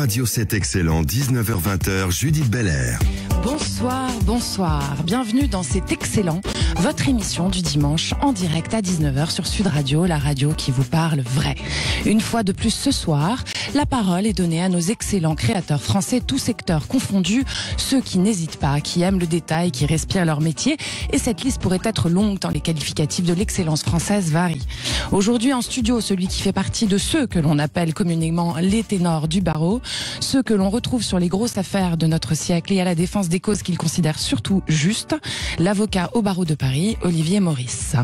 Radio 7 Excellent, 19h-20h, Judith Belair. Bonsoir, bonsoir. Bienvenue dans C'est Excellent, votre émission du dimanche en direct à 19h sur Sud Radio, la radio qui vous parle vrai. Une fois de plus ce soir, la parole est donnée à nos excellents créateurs français, tous secteurs confondus, ceux qui n'hésitent pas, qui aiment le détail, qui respirent leur métier. Et cette liste pourrait être longue tant les qualificatifs de l'excellence française varient. Aujourd'hui en studio, celui qui fait partie de ceux que l'on appelle communément les ténors du barreau, ceux que l'on retrouve sur les grosses affaires de notre siècle et à la défense des causes qu'il considère surtout justes, l'avocat au barreau de Paris, Olivier Maurice.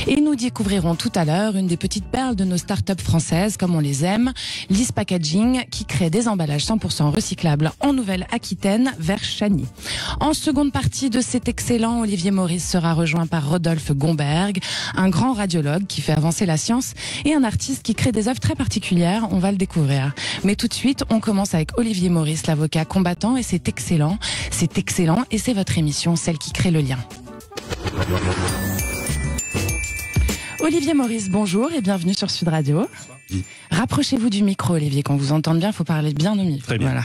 Et nous découvrirons tout à l'heure une des petites perles de nos start-up françaises, comme on les aime, Lise Packaging, qui crée des emballages 100% recyclables en Nouvelle-Aquitaine, vers Chagny. En seconde partie de cet excellent, Olivier Maurice sera rejoint par Rodolphe Gomberg, un grand radiologue qui fait avancer la science et un artiste qui crée des œuvres très particulières, on va le découvrir. Mais tout de suite, on commence avec Olivier Maurice, l'avocat combattant, et c'est excellent et c'est votre émission, celle qui crée le lien. Olivier Maurice, bonjour et bienvenue sur Sud Radio. Oui. Rapprochez-vous du micro, Olivier, qu'on vous entende bien, il faut parler bien au micro. Très bien. Voilà.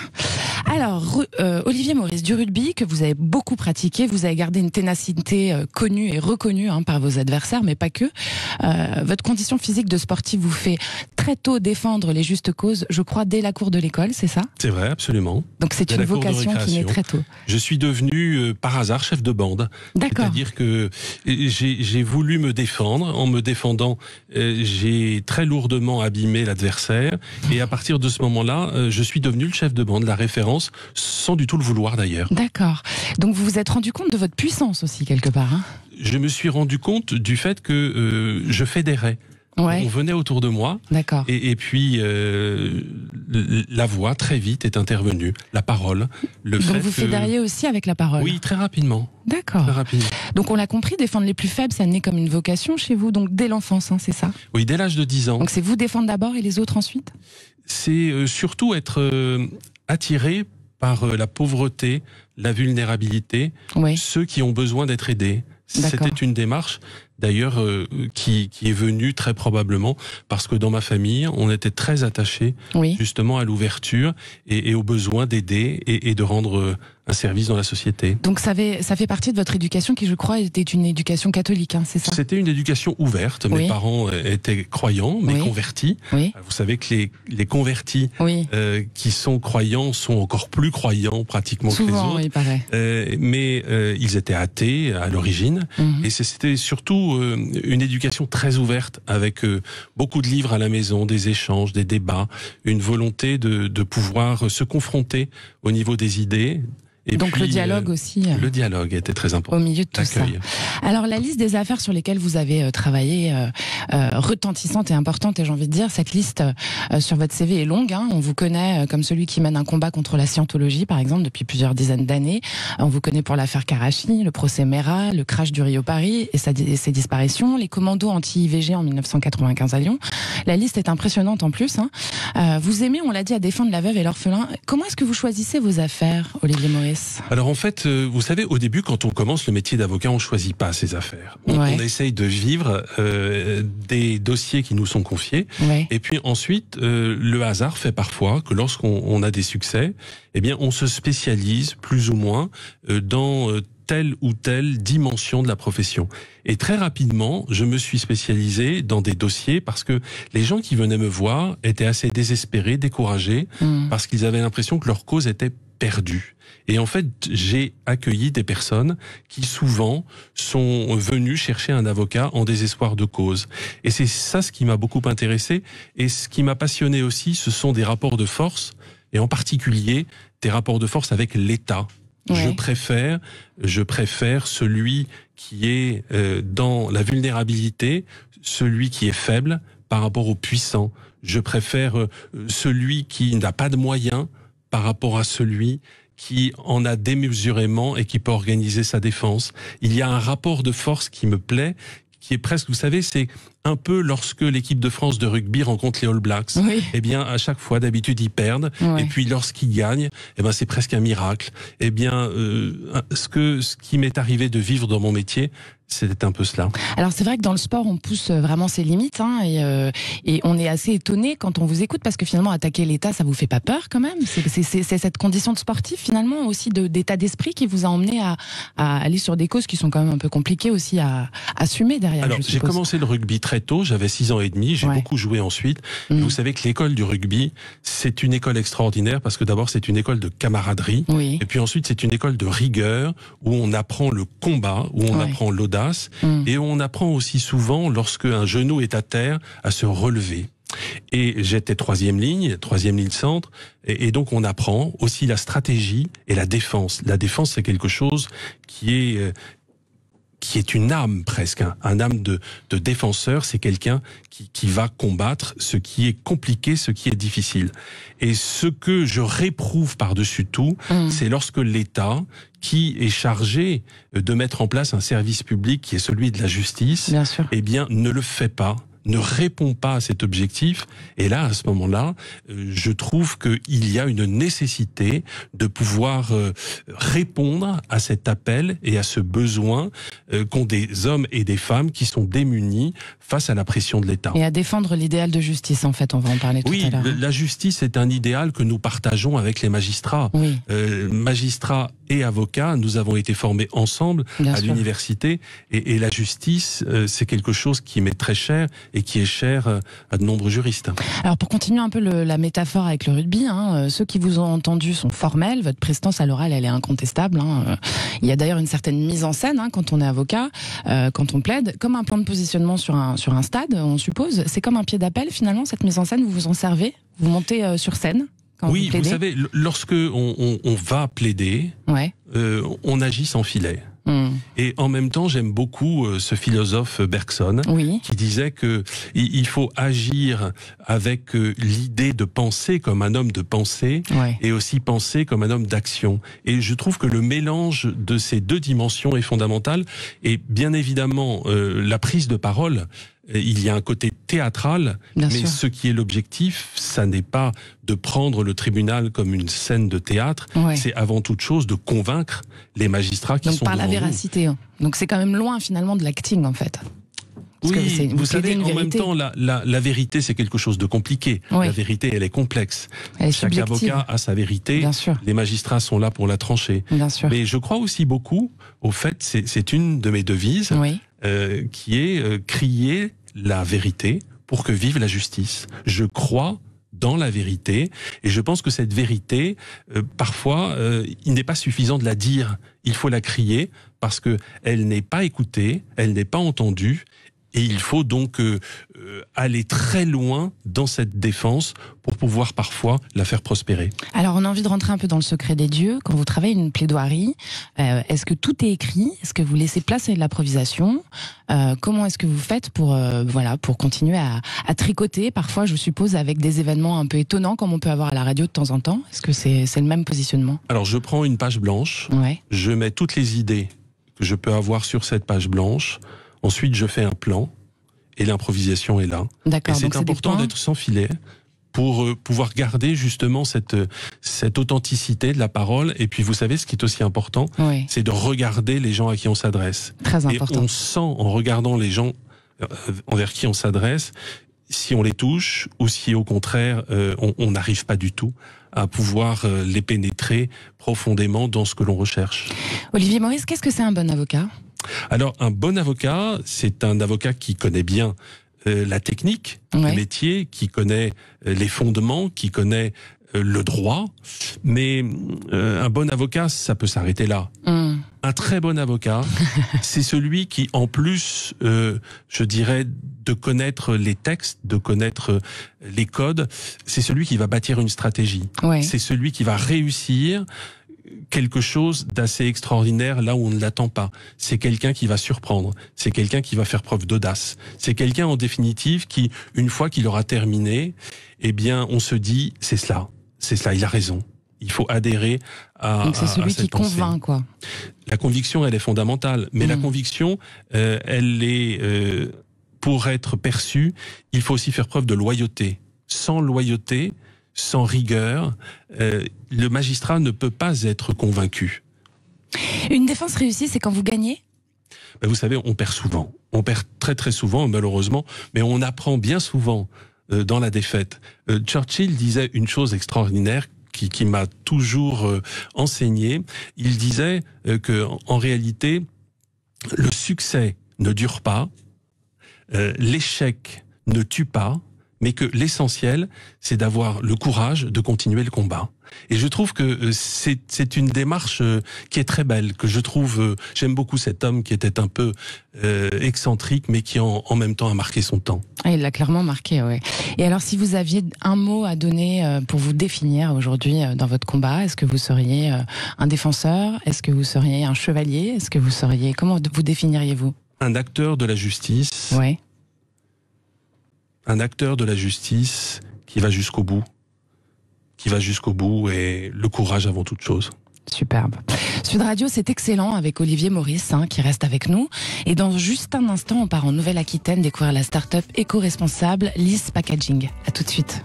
Alors, Olivier Maurice, du rugby que vous avez beaucoup pratiqué, vous avez gardé une ténacité connue et reconnue par vos adversaires, mais pas que. Votre condition physique de sportif vous fait très tôt défendre les justes causes, je crois, dès la cour de l'école, c'est ça? C'est vrai, absolument. Donc c'est une vocation qui naît très tôt. Je suis devenu, par hasard, chef de bande. D'accord. C'est-à-dire que j'ai voulu me défendre. En me défendant, j'ai très lourdement abîmé l'adversaire. Et à partir de ce moment-là, je suis devenu le chef de bande, la référence, sans du tout le vouloir d'ailleurs. D'accord. Donc vous vous êtes rendu compte de votre puissance aussi, quelque part, hein? Je me suis rendu compte du fait que je fédérais. Ouais. On venait autour de moi. D'accord. Et puis la voix très vite est intervenue, la parole. Donc vous fédériez aussi avec la parole? Oui, très rapidement. D'accord. Très rapidement. Donc on l'a compris, défendre les plus faibles, ça naît comme une vocation chez vous, donc dès l'enfance, hein, c'est ça? Oui, dès l'âge de 10 ans. Donc c'est vous défendre d'abord et les autres ensuite? C'est surtout être attiré par la pauvreté, la vulnérabilité, oui. Ceux qui ont besoin d'être aidés. C'était une démarche, d'ailleurs, qui est venue très probablement parce que dans ma famille, on était très attachés justement à l'ouverture et au besoin d'aider et de rendre un service dans la société. Donc ça fait partie de votre éducation qui, je crois, était une éducation catholique, hein, c'est ça? C'était une éducation ouverte. Mes parents étaient croyants, mais convertis. Oui. Vous savez que les convertis qui sont croyants sont encore plus croyants pratiquement que les autres. Il paraît. Mais ils étaient athées à l'origine. Et c'était surtout une éducation très ouverte avec beaucoup de livres à la maison, des échanges, des débats, une volonté de pouvoir se confronter au niveau des idées. Et donc puis, le dialogue aussi. Le dialogue était très important. Au milieu de tout ça. Alors la liste des affaires sur lesquelles vous avez travaillé, retentissante et importante, et j'ai envie de dire, cette liste sur votre CV est longue. Hein. On vous connaît comme celui qui mène un combat contre la scientologie, par exemple, depuis plusieurs dizaines d'années. On vous connaît pour l'affaire Karachi, le procès Mera, le crash du Rio Paris et ses disparitions, les commandos anti-IVG en 1995 à Lyon. La liste est impressionnante en plus. Hein. Vous aimez, on l'a dit, à défendre la veuve et l'orphelin. Comment est-ce que vous choisissez vos affaires, Olivier Maurice? Alors en fait, vous savez, au début, quand on commence le métier d'avocat, on choisit pas ses affaires. On essaye de vivre des dossiers qui nous sont confiés. Et puis ensuite, le hasard fait parfois que lorsqu'on a des succès, eh bien, on se spécialise plus ou moins dans telle ou telle dimension de la profession. Et très rapidement, je me suis spécialisé dans des dossiers parce que les gens qui venaient me voir étaient assez désespérés, découragés, parce qu'ils avaient l'impression que leur cause était perdue. Et en fait, j'ai accueilli des personnes qui souvent sont venues chercher un avocat en désespoir de cause. Et c'est ça ce qui m'a beaucoup intéressé. Et ce qui m'a passionné aussi, ce sont des rapports de force, et en particulier des rapports de force avec l'État. Je préfère celui qui est dans la vulnérabilité, celui qui est faible par rapport au puissant. Je préfère celui qui n'a pas de moyens par rapport à celui qui en a démesurément et qui peut organiser sa défense. Il y a un rapport de force qui me plaît, qui est presque, vous savez, c'est un peu lorsque l'équipe de France de rugby rencontre les All Blacks. Oui. Eh bien, à chaque fois, d'habitude, ils perdent. Ouais. Et puis, lorsqu'ils gagnent, eh ben, c'est presque un miracle. Eh bien, ce qui m'est arrivé de vivre dans mon métier, c'est un peu cela. Alors c'est vrai que dans le sport, on pousse vraiment ses limites, hein, et on est assez étonné quand on vous écoute, parce que finalement attaquer l'État, ça vous fait pas peur quand même. C'est cette condition de sportif finalement aussi, d'état d'esprit, qui vous a emmené à aller sur des causes qui sont quand même un peu compliquées aussi à assumer derrière. Alors j'ai commencé le rugby très tôt, j'avais 6 ans et demi, j'ai beaucoup joué ensuite. Et vous savez que l'école du rugby, c'est une école extraordinaire, parce que d'abord c'est une école de camaraderie, et puis ensuite c'est une école de rigueur, où on apprend le combat, où on apprend l'audace, et on apprend aussi souvent, lorsque un genou est à terre, à se relever. Et j'étais troisième ligne centre, et donc on apprend aussi la stratégie et la défense. La défense, c'est quelque chose qui est une âme presque, hein. Un âme de défenseur, c'est quelqu'un qui va combattre ce qui est compliqué, ce qui est difficile. Et ce que je réprouve par-dessus tout, c'est lorsque l'État, qui est chargé de mettre en place un service public qui est celui de la justice, eh bien, ne le fait pas, ne répond pas à cet objectif. Et là, à ce moment-là, je trouve qu'il y a une nécessité de pouvoir répondre à cet appel et à ce besoin qu'ont des hommes et des femmes qui sont démunis face à la pression de l'État. Et à défendre l'idéal de justice, en fait, on va en parler tout à l'heure. Oui, la justice est un idéal que nous partageons avec les magistrats. Magistrats et avocats, nous avons été formés ensemble à l'université, et la justice, c'est quelque chose qui m'est très cher et qui est cher à de nombreux juristes. Alors pour continuer un peu la métaphore avec le rugby, ceux qui vous ont entendu sont formels, votre prestance à l'oral elle est incontestable. Il y a d'ailleurs une certaine mise en scène quand on est avocat, quand on plaide, comme un point de positionnement sur un stade, on suppose. C'est comme un pied d'appel finalement, cette mise en scène, vous vous en servez? Vous montez sur scène? Oui, vous savez, lorsque on va plaider, on agit sans filet. Et en même temps, j'aime beaucoup ce philosophe Bergson, qui disait que il faut agir avec l'idée de penser comme un homme de pensée, et aussi penser comme un homme d'action. Et je trouve que le mélange de ces deux dimensions est fondamental. Et bien évidemment, la prise de parole, il y a un côté théâtral, mais ce qui est l'objectif, ça n'est pas de prendre le tribunal comme une scène de théâtre, c'est avant toute chose de convaincre les magistrats qui sont devant nous. Donc par la véracité. Donc c'est quand même loin finalement de l'acting en fait. Parce vous savez, en même temps, la vérité, c'est quelque chose de compliqué. La vérité, elle est complexe. Chaque avocat a sa vérité. Les magistrats sont là pour la trancher. Mais je crois aussi beaucoup, au fait, c'est une de mes devises, qui est crier la vérité pour que vive la justice. Je crois dans la vérité, et je pense que cette vérité, parfois, il n'est pas suffisant de la dire. Il faut la crier, parce que elle n'est pas écoutée, elle n'est pas entendue. Et il faut donc aller très loin dans cette défense pour pouvoir parfois la faire prospérer. Alors on a envie de rentrer un peu dans le secret des dieux. Quand vous travaillez une plaidoirie, est-ce que tout est écrit? Est-ce que vous laissez place à de l'improvisation? Comment est-ce que vous faites pour continuer à tricoter, parfois je suppose avec des événements un peu étonnants comme on peut avoir à la radio de temps en temps? Est-ce que c'est le même positionnement? Alors je prends une page blanche, je mets toutes les idées que je peux avoir sur cette page blanche. Ensuite, je fais un plan et l'improvisation est là. Et c'est important d'être sans filet pour pouvoir garder justement cette authenticité de la parole. Et puis, vous savez, ce qui est aussi important, c'est de regarder les gens à qui on s'adresse. Très important. Et on sent, en regardant les gens envers qui on s'adresse, si on les touche ou si, au contraire, on n'arrive pas du tout à pouvoir les pénétrer profondément dans ce que l'on recherche. Olivier Maurice, qu'est-ce que c'est un bon avocat ? Alors, un bon avocat, c'est un avocat qui connaît bien la technique du métier, qui connaît les fondements, qui connaît le droit, mais un bon avocat, ça peut s'arrêter là. Un très bon avocat, c'est celui qui, en plus, je dirais, de connaître les textes, de connaître les codes, c'est celui qui va bâtir une stratégie. C'est celui qui va réussir quelque chose d'assez extraordinaire là où on ne l'attend pas. C'est quelqu'un qui va surprendre. C'est quelqu'un qui va faire preuve d'audace. C'est quelqu'un, en définitive, qui, une fois qu'il aura terminé, eh bien, on se dit, c'est cela, il a raison. Il faut adhérer à Donc c'est celui qui convainc, quoi. La conviction, elle est fondamentale. Mais la conviction, elle est, pour être perçue, il faut aussi faire preuve de loyauté. Sans loyauté, sans rigueur, le magistrat ne peut pas être convaincu. Une défense réussie, c'est quand vous gagnez ? Vous savez, on perd souvent. On perd très très souvent, malheureusement, mais on apprend bien souvent dans la défaite. Churchill disait une chose extraordinaire qui m'a toujours enseigné. Il disait que en réalité, le succès ne dure pas, l'échec ne tue pas, mais que l'essentiel, c'est d'avoir le courage de continuer le combat. Et je trouve que c'est une démarche qui est très belle, que je trouve... J'aime beaucoup cet homme qui était un peu excentrique, mais qui en même temps a marqué son temps. Ah, il l'a clairement marqué, oui. Et alors, si vous aviez un mot à donner pour vous définir aujourd'hui dans votre combat, est-ce que vous seriez un défenseur? Est-ce que vous seriez un chevalier? Est-ce que vous seriez... Comment vous définiriez-vous? Un acteur de la justice. Ouais. Un acteur de la justice qui va jusqu'au bout. Qui va jusqu'au bout et le courage avant toute chose. Superbe. Sud Radio, c'est excellent avec Olivier Maurice qui reste avec nous. Et dans juste un instant, on part en Nouvelle-Aquitaine découvrir la start-up éco-responsable Lys Packaging. À tout de suite.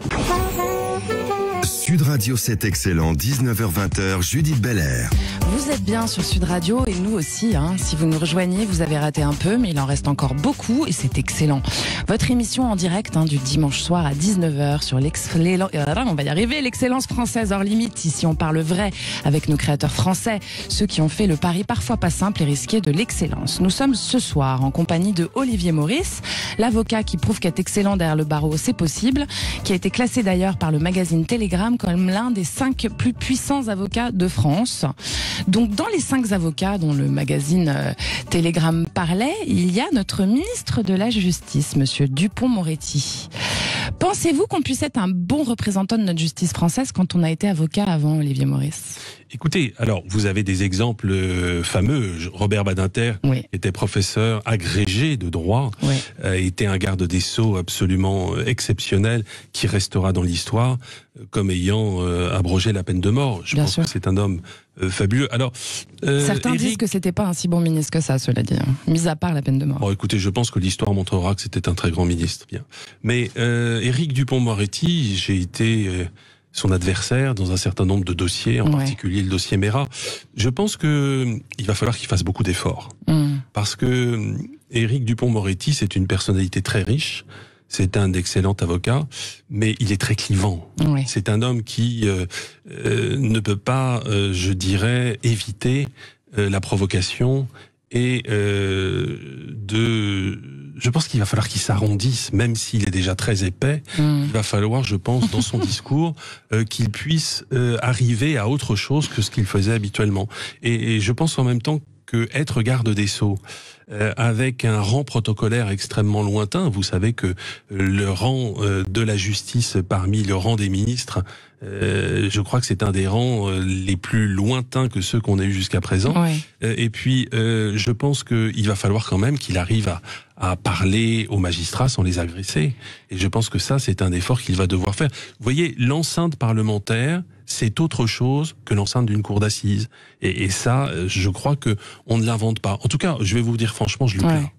Sud Radio, c'est excellent, 19h-20h, Judith Belair. Vous êtes bien sur Sud Radio et nous aussi. Si vous nous rejoignez, vous avez raté un peu, mais il en reste encore beaucoup et c'est excellent. Votre émission en direct du dimanche soir à 19h sur on va y arriver, l'excellence française hors limite. Ici, on parle vrai avec nos créateurs français, ceux qui ont fait le pari parfois pas simple et risqué de l'excellence. Nous sommes ce soir en compagnie de Olivier Maurice, l'avocat qui prouve qu'être excellent derrière le barreau, c'est possible, qui a été classé d'ailleurs par le magazine Télégramme comme l'un des 5 plus puissants avocats de France. Donc dans les 5 avocats dont le magazine Télégramme parlait, il y a notre ministre de la Justice, monsieur Dupond-Moretti. Pensez-vous qu'on puisse être un bon représentant de notre justice française quand on a été avocat avant, Olivier Maurice? Écoutez, alors vous avez des exemples fameux. Robert Badinter, oui, était professeur agrégé de droit, oui, était un garde des Sceaux absolument exceptionnel qui restera dans l'histoire comme ayant abrogé la peine de mort. Je pense que c'est un homme fabuleux. Alors, certains disent que c'était pas un si bon ministre que ça, cela dit, mis à part la peine de mort. Bon, écoutez, je pense que l'histoire montrera que c'était un très grand ministre. Bien, mais Éric Dupond-Moretti, j'ai été son adversaire dans un certain nombre de dossiers, en particulier le dossier Mera. Je pense que il va falloir qu'il fasse beaucoup d'efforts, parce que Éric Dupond-Moretti, c'est une personnalité très riche. C'est un excellent avocat, mais il est très clivant. Oui. C'est un homme qui ne peut pas, je dirais, éviter la provocation et je pense qu'il va falloir qu'il s'arrondisse, même s'il est déjà très épais. Il va falloir, je pense, dans son discours, qu'il puisse arriver à autre chose que ce qu'il faisait habituellement. Et je pense en même temps que être garde des Sceaux, avec un rang protocolaire extrêmement lointain, vous savez que le rang de la justice parmi le rang des ministres, je crois que c'est un des rangs les plus lointains que ceux qu'on a eu jusqu'à présent. Oui. Et puis, je pense qu'il va falloir quand même qu'il arrive à parler aux magistrats sans les agresser. Et je pense que ça, c'est un effort qu'il va devoir faire. Vous voyez, l'enceinte parlementaire, c'est autre chose que l'enceinte d'une cour d'assises. Et ça, je crois que on ne l'invente pas. En tout cas, je vais vous dire franchement, je le plains.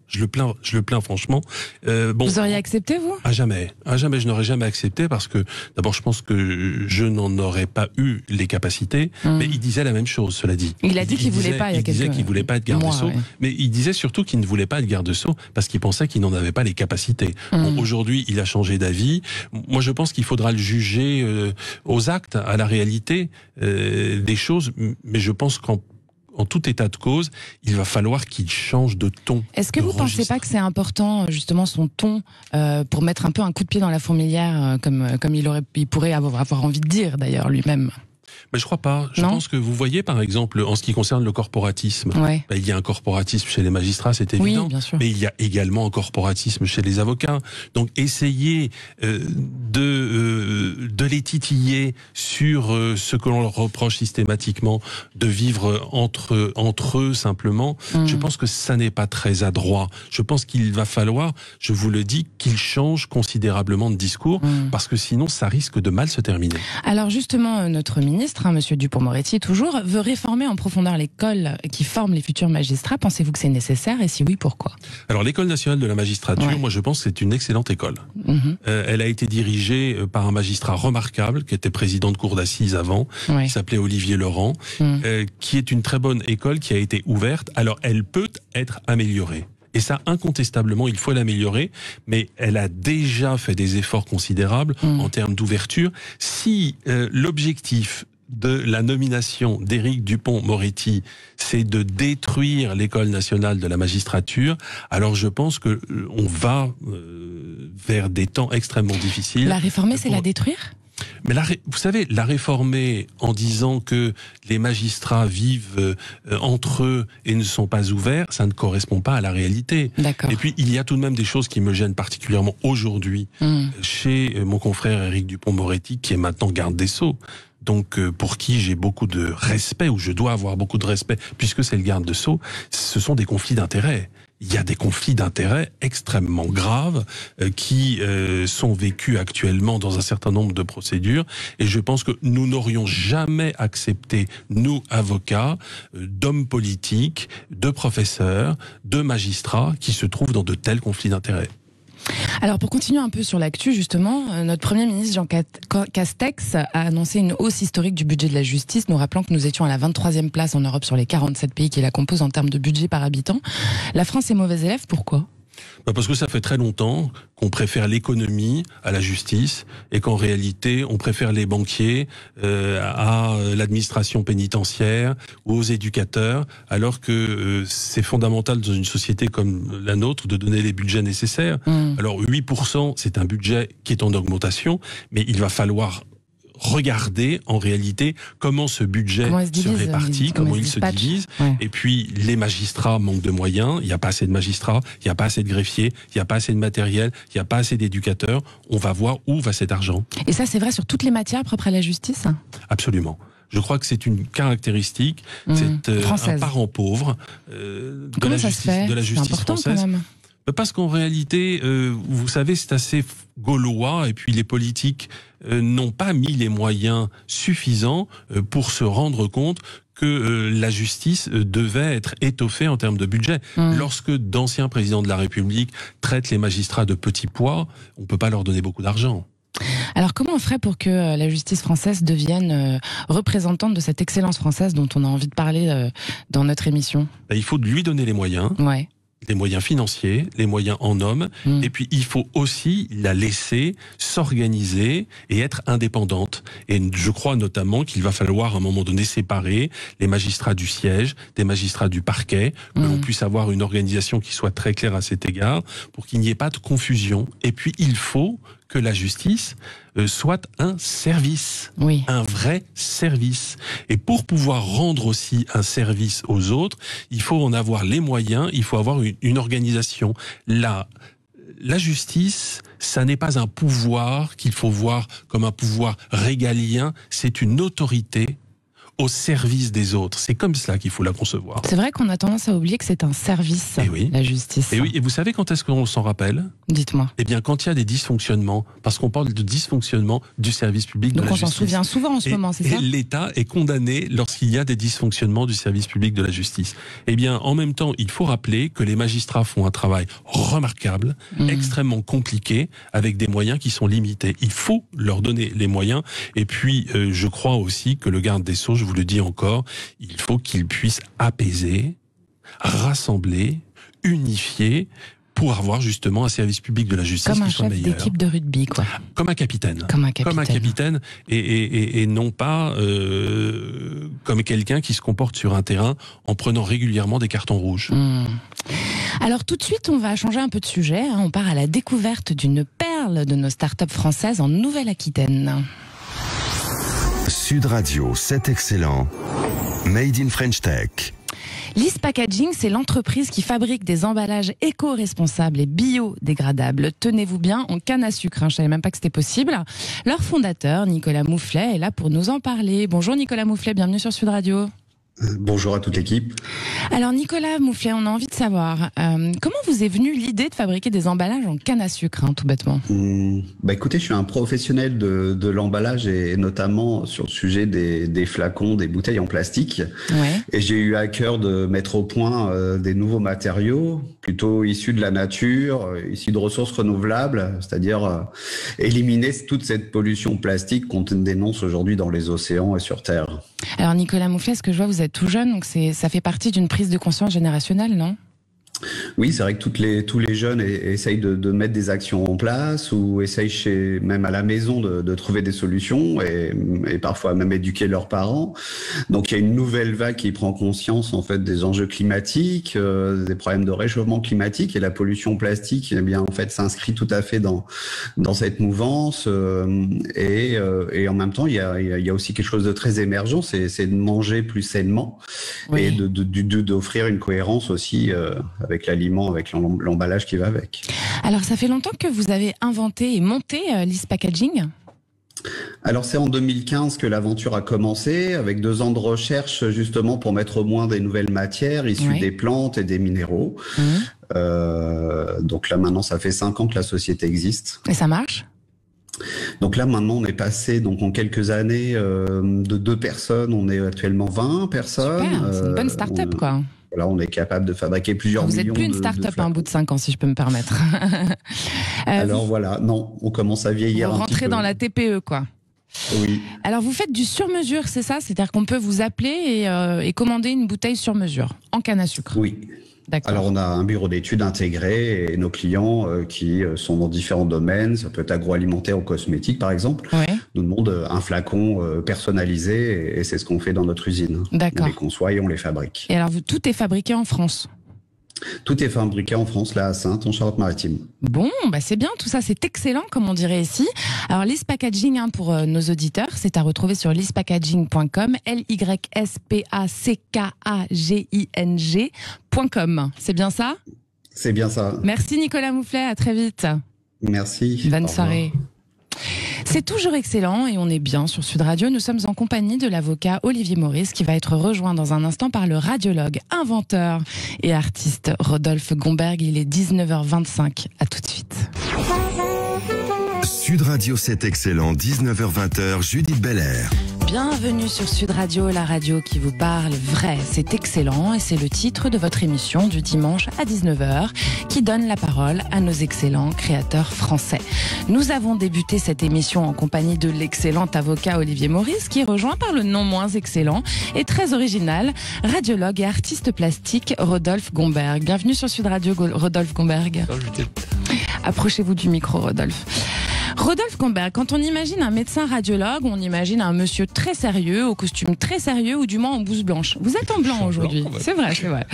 Je le plains franchement. Bon, vous auriez accepté, vous? À jamais, je n'aurais jamais accepté parce que d'abord, je pense que je n'en aurais pas eu les capacités. Mais il disait la même chose, cela dit. Il a dit qu'il voulait pas. Il disait qu'il voulait pas être garde des Sceaux, mais il disait surtout qu'il ne voulait pas être garde des Sceaux parce qu'il pensait qu'il n'en avait pas les capacités. Bon, aujourd'hui, il a changé d'avis. Moi, je pense qu'il faudra le juger aux actes, à la réalité des choses. Mais je pense qu'en tout état de cause, il va falloir qu'il change de ton. Est-ce que vous ne pensez pas que c'est important, justement, son ton, pour mettre un peu un coup de pied dans la fourmilière, comme il pourrait avoir envie de dire, d'ailleurs, lui-même? Mais je crois pas. Je pense que vous voyez, par exemple, en ce qui concerne le corporatisme, il y a un corporatisme chez les magistrats, c'est évident. Oui, bien sûr. Mais il y a également un corporatisme chez les avocats. Donc, essayez de les titiller sur ce que l'on leur reproche systématiquement, de vivre entre eux simplement. Je pense que ça n'est pas très adroit. Je pense qu'il va falloir, je vous le dis, qu'ils changent considérablement de discours, parce que sinon, ça risque de mal se terminer. Alors justement, notre ministre ministre, Monsieur Dupond-Moretti toujours, veut réformer en profondeur l'école qui forme les futurs magistrats. Pensez-vous que c'est nécessaire et si oui, pourquoi? Alors l'École nationale de la magistrature, moi je pense que c'est une excellente école. Elle a été dirigée par un magistrat remarquable qui était président de cour d'assises avant, qui s'appelait Olivier Laurent, qui est une très bonne école qui a été ouverte. Alors elle peut être améliorée. Et ça, incontestablement, il faut l'améliorer, mais elle a déjà fait des efforts considérables en termes d'ouverture. Si l'objectif de la nomination d'Éric Dupond-Moretti, c'est de détruire l'École nationale de la magistrature, alors je pense que on va vers des temps extrêmement difficiles. La réformer, c'est la détruire ? Mais vous savez, la réformer en disant que les magistrats vivent entre eux et ne sont pas ouverts, ça ne correspond pas à la réalité. Et puis, il y a tout de même des choses qui me gênent particulièrement aujourd'hui chez mon confrère Éric Dupond-Moretti, qui est maintenant garde des Sceaux. Donc, pour qui j'ai beaucoup de respect, ou je dois avoir beaucoup de respect, puisque c'est le garde des Sceaux, ce sont des conflits d'intérêts. Il y a des conflits d'intérêts extrêmement graves qui sont vécus actuellement dans un certain nombre de procédures. Et je pense que nous n'aurions jamais accepté, nous, avocats, d'hommes politiques, de professeurs, de magistrats, qui se trouvent dans de tels conflits d'intérêts. Alors pour continuer un peu sur l'actu, justement, notre Premier ministre Jean Castex a annoncé une hausse historique du budget de la justice, nous rappelant que nous étions à la 23e place en Europe sur les 47 pays qui la composent en termes de budget par habitant. La France est mauvais élève, pourquoi ? Parce que ça fait très longtemps qu'on préfère l'économie à la justice et qu'en réalité on préfère les banquiers à l'administration pénitentiaire ou aux éducateurs, alors que c'est fondamental dans une société comme la nôtre de donner les budgets nécessaires. Alors 8%, c'est un budget qui est en augmentation, mais il va falloir regarder en réalité comment ce budget se répartit, comment il se divise. Et puis les magistrats manquent de moyens, il n'y a pas assez de magistrats, il n'y a pas assez de greffiers, il n'y a pas assez de matériel, il n'y a pas assez d'éducateurs. On va voir où va cet argent. Et ça, c'est vrai sur toutes les matières propres à la justice ? Absolument. Je crois que c'est une caractéristique, c'est un parent pauvre de la justice française. Parce qu'en réalité, vous savez, c'est assez gaulois, et puis les politiques n'ont pas mis les moyens suffisants pour se rendre compte que la justice devait être étoffée en termes de budget. Lorsque d'anciens présidents de la République traitent les magistrats de petits pois, on ne peut pas leur donner beaucoup d'argent. Alors comment on ferait pour que la justice française devienne représentante de cette excellence française dont on a envie de parler dans notre émission ? Il faut lui donner les moyens. Les moyens financiers, les moyens en hommes, et puis il faut aussi la laisser s'organiser et être indépendante. Et je crois notamment qu'il va falloir à un moment donné séparer les magistrats du siège, des magistrats du parquet, que l'on puisse avoir une organisation qui soit très claire à cet égard, pour qu'il n'y ait pas de confusion. Et puis il faut que la justice soit un service, un vrai service. Et pour pouvoir rendre aussi un service aux autres, il faut en avoir les moyens, il faut avoir une organisation. La justice, ça n'est pas un pouvoir qu'il faut voir comme un pouvoir régalien, c'est une autorité au service des autres. C'est comme cela qu'il faut la concevoir. C'est vrai qu'on a tendance à oublier que c'est un service, la justice. Et vous savez quand est-ce qu'on s'en rappelle ? Dites-moi. Eh bien, quand il y a des dysfonctionnements, parce qu'on parle de dysfonctionnement du service public de la justice. Donc on s'en souvient souvent en ce moment, c'est ça ? Et l'État est condamné lorsqu'il y a des dysfonctionnements du service public de la justice. Eh bien, en même temps, il faut rappeler que les magistrats font un travail remarquable, extrêmement compliqué, avec des moyens qui sont limités. Il faut leur donner les moyens. Et puis, je crois aussi que le garde des Sceaux, je vous le dis encore, il faut qu'il puisse apaiser, rassembler, unifier, pour avoir justement un service public de la justice qui soit meilleur. Comme un chef d'équipe de rugby, quoi. Comme un capitaine. Comme un capitaine et non pas comme quelqu'un qui se comporte sur un terrain en prenant régulièrement des cartons rouges. Alors tout de suite, on va changer un peu de sujet. On part à la découverte d'une perle de nos startups françaises en Nouvelle-Aquitaine. Sud Radio, c'est excellent. Made in French Tech. Lys Packaging, c'est l'entreprise qui fabrique des emballages éco-responsables et biodégradables. Tenez-vous bien, en canne à sucre. Je ne savais même pas que c'était possible. Leur fondateur, Nicolas Moufflet, est là pour nous en parler. Bonjour Nicolas Moufflet, bienvenue sur Sud Radio. Bonjour à toute l'équipe. Alors Nicolas Moufflet, on a envie de savoir, comment vous est venue l'idée de fabriquer des emballages en canne à sucre, tout bêtement? Écoutez, je suis un professionnel de l'emballage et notamment sur le sujet des flacons, des bouteilles en plastique. Ouais. Et j'ai eu à cœur de mettre au point des nouveaux matériaux, plutôt issus de la nature, issus de ressources renouvelables, c'est-à-dire éliminer toute cette pollution plastique qu'on dénonce aujourd'hui dans les océans et sur Terre. Alors Nicolas Moufflet, ce que je vois, vous êtes tout jeune, donc ça fait partie d'une prise de conscience générationnelle, non? Oui, c'est vrai que tous les jeunes essayent de mettre des actions en place ou essayent même à la maison de trouver des solutions et parfois même éduquer leurs parents. Donc il y a une nouvelle vague qui prend conscience en fait des enjeux climatiques, des problèmes de réchauffement climatique, et la pollution plastique, eh bien en fait s'inscrit tout à fait dans cette mouvance. Et en même temps, il y a aussi quelque chose de très émergent, c'est de manger plus sainement, oui, et d'offrir une cohérence aussi avec l'aliment, avec l'emballage qui va avec. Alors, ça fait longtemps que vous avez inventé et monté l'East Packaging ? Alors, c'est en 2015 que l'aventure a commencé, avec 2 ans de recherche justement pour mettre au moins des nouvelles matières issues des plantes et des minéraux. Donc là, maintenant, ça fait 5 ans que la société existe. Et ça marche ? Donc là, maintenant, on est passé en quelques années de 2 personnes, on est actuellement 20 personnes. Super, c'est une bonne start-up, quoi. Là, on est capable de fabriquer plusieurs millions de... Vous n'êtes plus une start-up à un bout de 5 ans, si je peux me permettre. Alors voilà, non, on commence à vieillir un petit peu. Vous rentrez dans la TPE, quoi. Oui. Alors vous faites du sur-mesure, c'est ça? C'est-à-dire qu'on peut vous appeler et commander une bouteille sur-mesure, en canne à sucre? Oui. D'accord. Alors on a un bureau d'études intégré et nos clients qui sont dans différents domaines, ça peut être agroalimentaire ou cosmétique par exemple, nous demandent un flacon personnalisé et c'est ce qu'on fait dans notre usine. D'accord. On les conçoit et on les fabrique. Et alors tout est fabriqué en France? Tout est fabriqué en France, là à Saintes, en Charente-Maritime. Bon, bah c'est bien, tout ça c'est excellent comme on dirait ici. Alors l'East Packaging, pour nos auditeurs, c'est à retrouver sur leastpackaging.com, LYSPACKAGING.com. C'est bien ça? C'est bien ça. Merci Nicolas Moufflet, à très vite. Merci. Bonne soirée. C'est toujours excellent et on est bien sur Sud Radio. Nous sommes en compagnie de l'avocat Olivier Maurice qui va être rejoint dans un instant par le radiologue, inventeur et artiste Rodolphe Gomberg. Il est 19h25. À tout de suite. Sud Radio, c'est excellent. 19h20, Judith Belair. Bienvenue sur Sud Radio, la radio qui vous parle vrai. C'est excellent et c'est le titre de votre émission du dimanche à 19h qui donne la parole à nos excellents créateurs français. Nous avons débuté cette émission en compagnie de l'excellent avocat Olivier Maurice qui est rejoint par le non moins excellent et très original radiologue et artiste plastique Rodolphe Gomberg. Bienvenue sur Sud Radio, Rodolphe Gomberg. Approchez-vous du micro, Rodolphe. Rodolphe Gomberg, quand on imagine un médecin radiologue, on imagine un monsieur très sérieux, au costume très sérieux ou du moins en blouse blanche. Vous êtes en blanc aujourd'hui, c'est vrai, c'est vrai.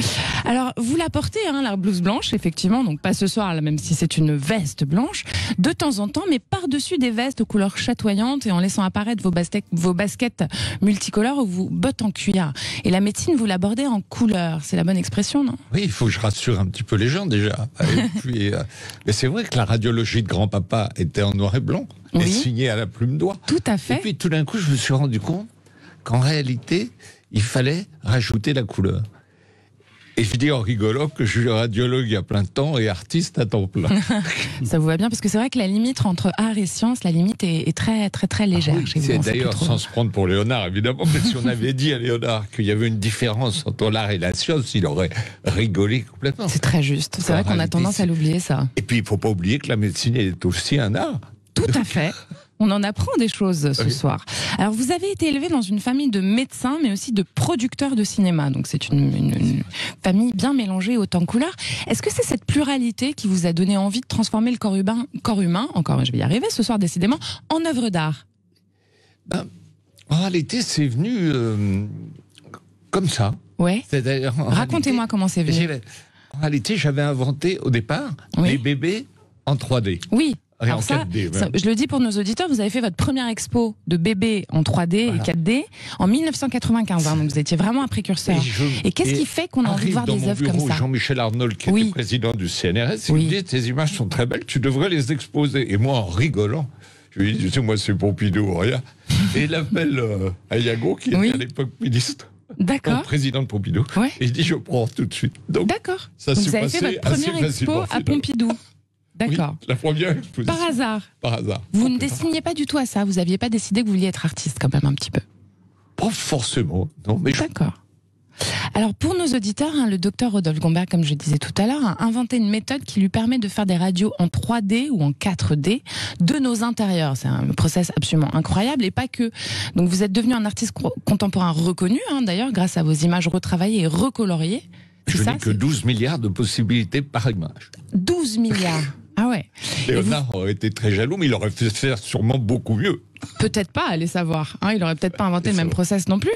Alors, vous la portez, la blouse blanche, effectivement, donc pas ce soir, là, même si c'est une veste blanche, de temps en temps, mais par-dessus des vestes aux couleurs chatoyantes et en laissant apparaître vos baskets multicolores ou vos bottes en cuir. Et la médecine, vous l'abordez en couleur, c'est la bonne expression, non? Oui, il faut que je rassure un petit peu les gens déjà. Et puis, mais c'est vrai que la radiologie de grand-papa était en noir et blanc, et signée à la plume d'oie. Tout à fait. Et puis tout d'un coup, je me suis rendu compte qu'en réalité, il fallait rajouter la couleur. Et je dis en rigolant que je suis radiologue à plein temps et artiste à temps plein. Ça vous va bien, parce que c'est vrai que la limite entre art et science, la limite est très très très légère. Oui, c'est d'ailleurs sans se prendre pour Léonard, évidemment, mais si on avait dit à Léonard qu'il y avait une différence entre l'art et la science, il aurait rigolé complètement. C'est très juste. C'est vrai qu'on a tendance à l'oublier, ça. Et puis il ne faut pas oublier que la médecine est aussi un art. Tout à fait. On en apprend des choses ce soir. Alors, vous avez été élevé dans une famille de médecins, mais aussi de producteurs de cinéma. Donc, c'est une famille bien mélangée autant couleurs. Est-ce que c'est cette pluralité qui vous a donné envie de transformer le corps humain, encore, je vais y arriver ce soir décidément, en œuvre d'art? En réalité, c'est venu comme ça. Ouais. Racontez-moi comment c'est venu. En réalité, j'avais inventé au départ les bébés en 3D. Oui. Alors en ça, 4D, je le dis pour nos auditeurs, vous avez fait votre première expo de bébés en 3D et 4D en 1995, donc vous étiez vraiment un précurseur. Et qu'est-ce qui fait qu'on a envie de voir des œuvres comme ça? Jean-Michel Arnold, qui était président du CNRS, il me dit, tes images sont très belles, tu devrais les exposer. Et moi, en rigolant, je lui dis, moi c'est Pompidou, rien. Et il appelle Ayago, qui était à l'époque ministre. D'accord. Président de Pompidou. Ouais. Et je dis, je prends tout de suite. Donc, d'accord. ça Donc s'est vous avez fait passé votre première assez expo facilement, à finalement. Pompidou. D'accord. Oui, la première exposition. Par hasard. Par hasard. Vous ne dessiniez pas du tout à ça. Vous n'aviez pas décidé que vous vouliez être artiste quand même un petit peu. Pas forcément. Non, mais D'accord. Alors pour nos auditeurs, le docteur Rodolphe Gomberg, comme je disais tout à l'heure, a inventé une méthode qui lui permet de faire des radios en 3D ou en 4D de nos intérieurs. C'est un process absolument incroyable et pas que. Donc vous êtes devenu un artiste contemporain reconnu, d'ailleurs, grâce à vos images retravaillées et recoloriées. je n'ai que 12 milliards de possibilités par image. 12 milliards. Ah ouais. Léonard aurait été très jaloux, mais il aurait fait faire sûrement beaucoup mieux. Peut-être pas, allez savoir. Il aurait peut-être pas inventé le même process non plus.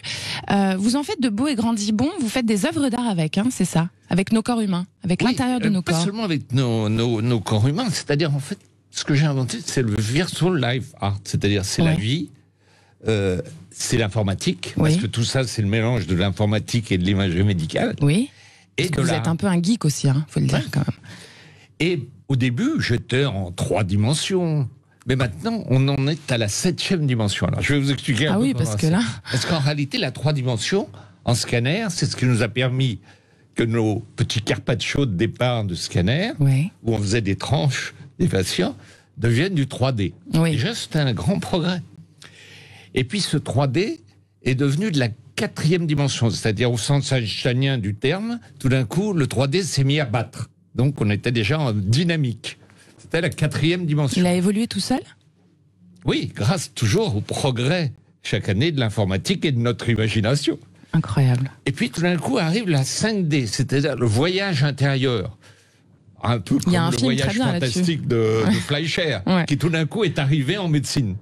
Vous en faites de beaux et grandibons, vous faites des œuvres d'art avec, c'est ça, avec nos corps humains, avec l'intérieur de nos corps. Pas seulement avec nos corps humains, c'est-à-dire en fait, ce que j'ai inventé, c'est le virtual life art, c'est-à-dire c'est la vie, c'est l'informatique, parce que tout ça, c'est le mélange de l'informatique et de l'imagerie médicale. Oui. Et vous êtes un peu un geek aussi, faut le dire quand même. Et au début, j'étais en 3 dimensions. Mais maintenant, on en est à la 7e dimension. Alors, je vais vous expliquer un peu. Ah oui, parce que là... Parce qu'en réalité, la 3 dimensions, en scanner, c'est ce qui nous a permis que nos petits carpaccio de départ de scanner, où on faisait des tranches des patients, deviennent du 3D. Déjà, c'était un grand progrès. Et puis, ce 3D est devenu de la 4e dimension, c'est-à-dire au sens einsteinien du terme. Tout d'un coup, le 3D s'est mis à battre. Donc, on était déjà en dynamique. C'était la 4e dimension. Il a évolué tout seul ? Oui, grâce toujours au progrès chaque année de l'informatique et de notre imagination. Incroyable. Et puis tout d'un coup arrive la 5D, c'est-à-dire le voyage intérieur. Un peu comme le voyage fantastique de Fleischer, qui tout d'un coup est arrivé en médecine.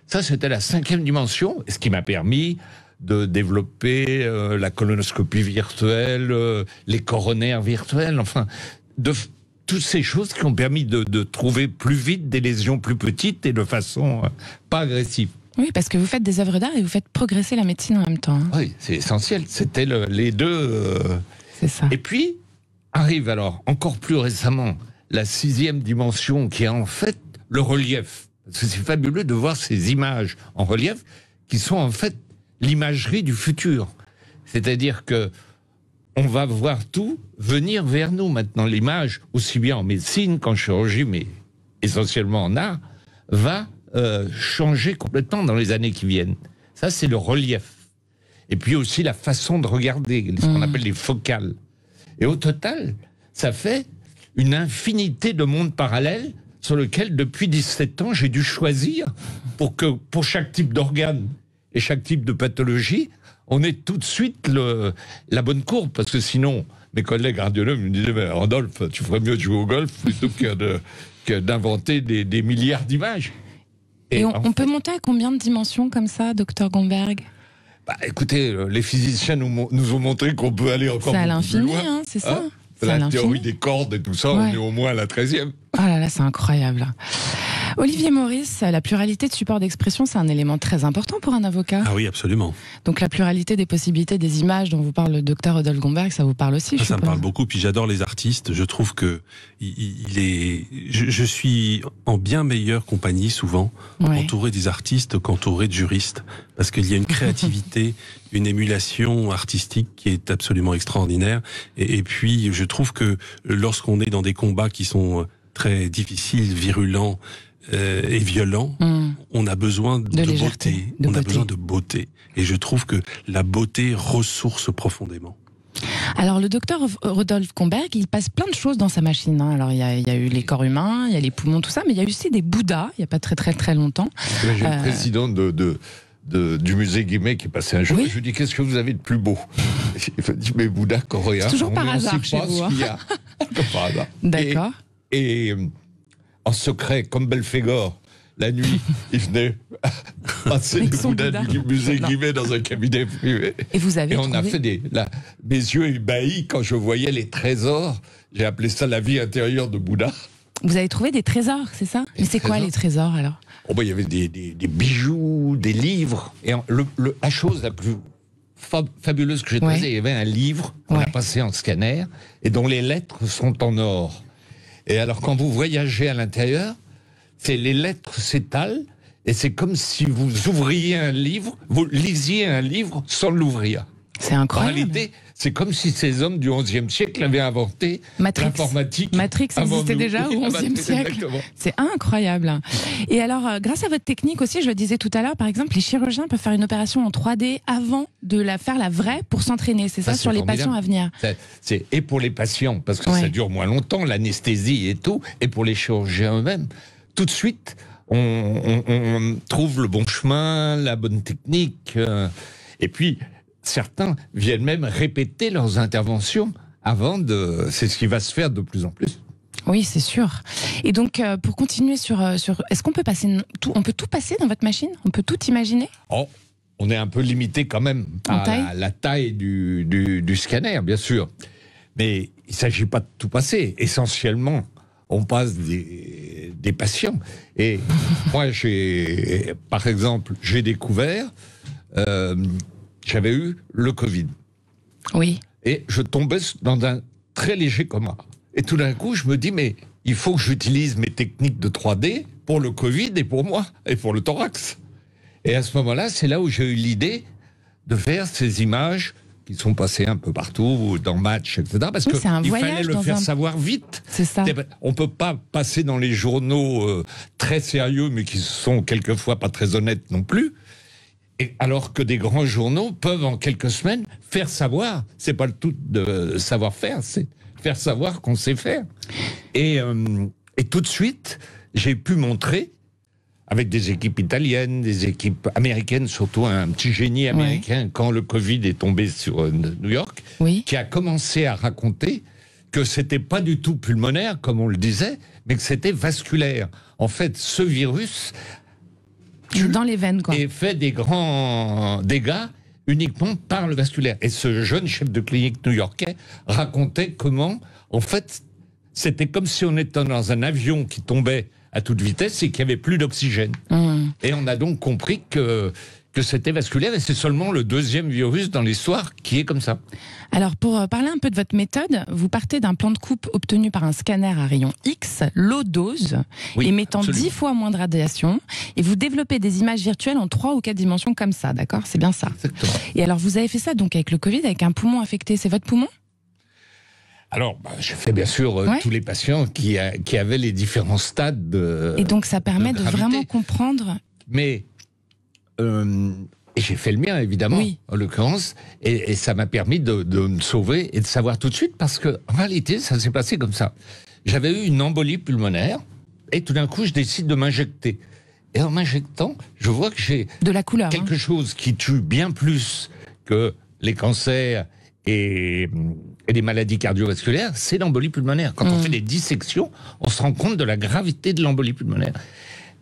Ça, c'était la 5e dimension, ce qui m'a permis de développer la colonoscopie virtuelle, les coronaires virtuels, enfin, toutes ces choses qui ont permis de trouver plus vite des lésions plus petites et de façon pas agressive. Oui, parce que vous faites des œuvres d'art et vous faites progresser la médecine en même temps. Oui, c'est essentiel. C'était les deux. C'est ça. Et puis, arrive alors, encore plus récemment, la 6e dimension qui est en fait le relief. Parce que c'est fabuleux de voir ces images en relief qui sont en fait l'imagerie du futur. C'est-à-dire que on va voir tout venir vers nous maintenant. L'image, aussi bien en médecine qu'en chirurgie, mais essentiellement en art, va changer complètement dans les années qui viennent. Ça, c'est le relief. Et puis aussi la façon de regarder, ce qu'on appelle les focales. Et au total, ça fait une infinité de mondes parallèles sur lesquels, depuis 17 ans, j'ai dû choisir pour chaque type d'organe et chaque type de pathologie, on ait tout de suite la bonne courbe, parce que sinon, mes collègues radiologues me disaient, mais Rodolphe, tu ferais mieux de jouer au golf plutôt que d'inventer des milliards d'images. Et on peut monter à combien de dimensions comme ça, docteur Gomberg ? Écoutez, les physiciens nous ont montré qu'on peut aller encore à beaucoup plus loin. l'infini, c'est ça. La théorie des cordes et tout ça, on est au moins à la 13e. Ah là là, c'est incroyable. Olivier Maurice, la pluralité de supports d'expression, c'est un élément très important pour un avocat. Ah oui, absolument. Donc la pluralité des possibilités des images dont vous parle le docteur Rodolphe Gomberg, ça vous parle aussi, ça me parle beaucoup, puis j'adore les artistes. Je trouve que je suis en bien meilleure compagnie souvent, entouré des artistes qu'entouré de juristes, parce qu'il y a une créativité, une émulation artistique qui est absolument extraordinaire. Et puis je trouve que lorsqu'on est dans des combats qui sont très difficiles, virulents, et violent, on a besoin de beauté. On a besoin de beauté. Et je trouve que la beauté ressource profondément. Alors le docteur Rodolphe Gomberg, il passe plein de choses dans sa machine. Alors il y a eu les corps humains, il y a les poumons, tout ça, mais il y a eu aussi des Bouddhas, il n'y a pas très longtemps. J'ai le président du musée Guimet qui est passé un jour, et je lui dis, qu'est-ce que vous avez de plus beau? Il m'a dit, mais Bouddha coréen. C'est toujours par hasard chez vous. Comme par hasard. D'accord. Et en secret, comme Belphégor, la nuit, il venait passer le Bouddha du musée Guimet dans un cabinet privé. Et vous avez on a fait mes yeux ébahis quand je voyais les trésors. J'ai appelé ça la vie intérieure de Bouddha. Vous avez trouvé des trésors, c'est ça? Mais c'est quoi les trésors alors? Il y avait des bijoux, des livres. Et la chose la plus fabuleuse que j'ai trouvée, il y avait un livre qu'on a passé en scanner et dont les lettres sont en or. Et alors, quand vous voyagez à l'intérieur, les lettres s'étalent, et c'est comme si vous ouvriez un livre, vous lisiez un livre sans l'ouvrir. C'est incroyable. En réalité, c'est comme si ces hommes du XIe siècle avaient inventé l'informatique. Matrix existait déjà au XIe siècle. Exactement. C'est incroyable. Et alors, grâce à votre technique aussi, je le disais tout à l'heure, par exemple, les chirurgiens peuvent faire une opération en 3D avant de la faire la vraie pour s'entraîner. C'est ça, sur les patients à venir. Et pour les patients, parce que ça dure moins longtemps, l'anesthésie et tout, et pour les chirurgiens eux-mêmes. Tout de suite, on trouve le bon chemin, la bonne technique. Et puis, certains viennent même répéter leurs interventions avant de... C'est ce qui va se faire de plus en plus. Oui, c'est sûr. Et donc, pour continuer sur est-ce qu'on peut passer tout, on peut tout passer dans votre machine? On peut tout imaginer? Oh, on est un peu limité quand même à la taille du scanner, bien sûr. Mais il ne s'agit pas de tout passer. Essentiellement, on passe des patients. Et moi, par exemple, j'ai découvert... j'avais eu le Covid. Oui. Et je tombais dans un très léger coma. Et tout d'un coup, je me dis, mais il faut que j'utilise mes techniques de 3D pour le Covid et pour moi, et pour le thorax. Et à ce moment-là, c'est là où j'ai eu l'idée de faire ces images qui sont passées un peu partout, dans Match, etc. Parce qu'il fallait le faire savoir vite. C'est ça. On ne peut pas passer dans les journaux très sérieux, mais qui sont quelquefois pas très honnêtes non plus. Et alors que des grands journaux peuvent en quelques semaines faire savoir, c'est pas le tout de savoir-faire, c'est faire savoir qu'on sait faire. Et tout de suite, j'ai pu montrer, avec des équipes italiennes, des équipes américaines, surtout un petit génie américain, quand le Covid est tombé sur New York, qui a commencé à raconter que c'était pas du tout pulmonaire, comme on le disait, mais que c'était vasculaire. En fait, ce virus... dans les veines, quoi. Et fait des grands dégâts uniquement par le vasculaire. Et ce jeune chef de clinique new-yorkais racontait comment, en fait, c'était comme si on était dans un avion qui tombait à toute vitesse et qu'il n'y avait plus d'oxygène. Et on a donc compris que c'était vasculaire, et c'est seulement le deuxième virus dans l'histoire qui est comme ça. Alors, pour parler un peu de votre méthode, vous partez d'un plan de coupe obtenu par un scanner à rayon X, low dose, émettant 10 fois moins de radiation, et vous développez des images virtuelles en 3 ou 4 dimensions comme ça, d'accord? C'est bien ça. Exactement. Et alors, vous avez fait ça donc avec le Covid, avec un poumon affecté. C'est votre poumon? Alors, j'ai fait bien sûr tous les patients qui avaient les différents stades de... Et donc, ça permet de vraiment comprendre... Mais... et j'ai fait le mien, évidemment, en l'occurrence, et ça m'a permis de me sauver et de savoir tout de suite, parce que en réalité, ça s'est passé comme ça. J'avais eu une embolie pulmonaire, et tout d'un coup, je décide de m'injecter. Et en m'injectant, je vois que j'ai de la couleur, quelque chose qui tue bien plus que les cancers et les maladies cardiovasculaires, c'est l'embolie pulmonaire. Quand on fait des dissections, on se rend compte de la gravité de l'embolie pulmonaire.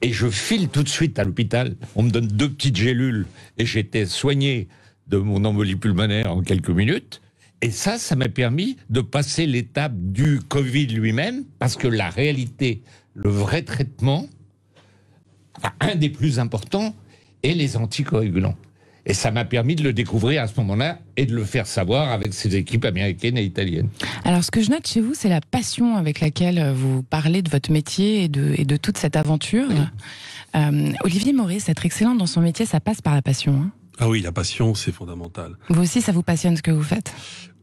Et je file tout de suite à l'hôpital. On me donne 2 petites gélules et j'étais soigné de mon embolie pulmonaire en quelques minutes. Et ça m'a permis de passer l'étape du Covid lui-même, parce que la réalité, le vrai traitement, un des plus importants, est les anticoagulants. Et ça m'a permis de le découvrir à ce moment-là et de le faire savoir avec ces équipes américaines et italiennes. Alors, ce que je note chez vous, c'est la passion avec laquelle vous parlez de votre métier et de toute cette aventure. Olivier Maurice, être excellent dans son métier, ça passe par la passion. Hein. Ah oui, la passion, c'est fondamental. Vous aussi, ça vous passionne ce que vous faites?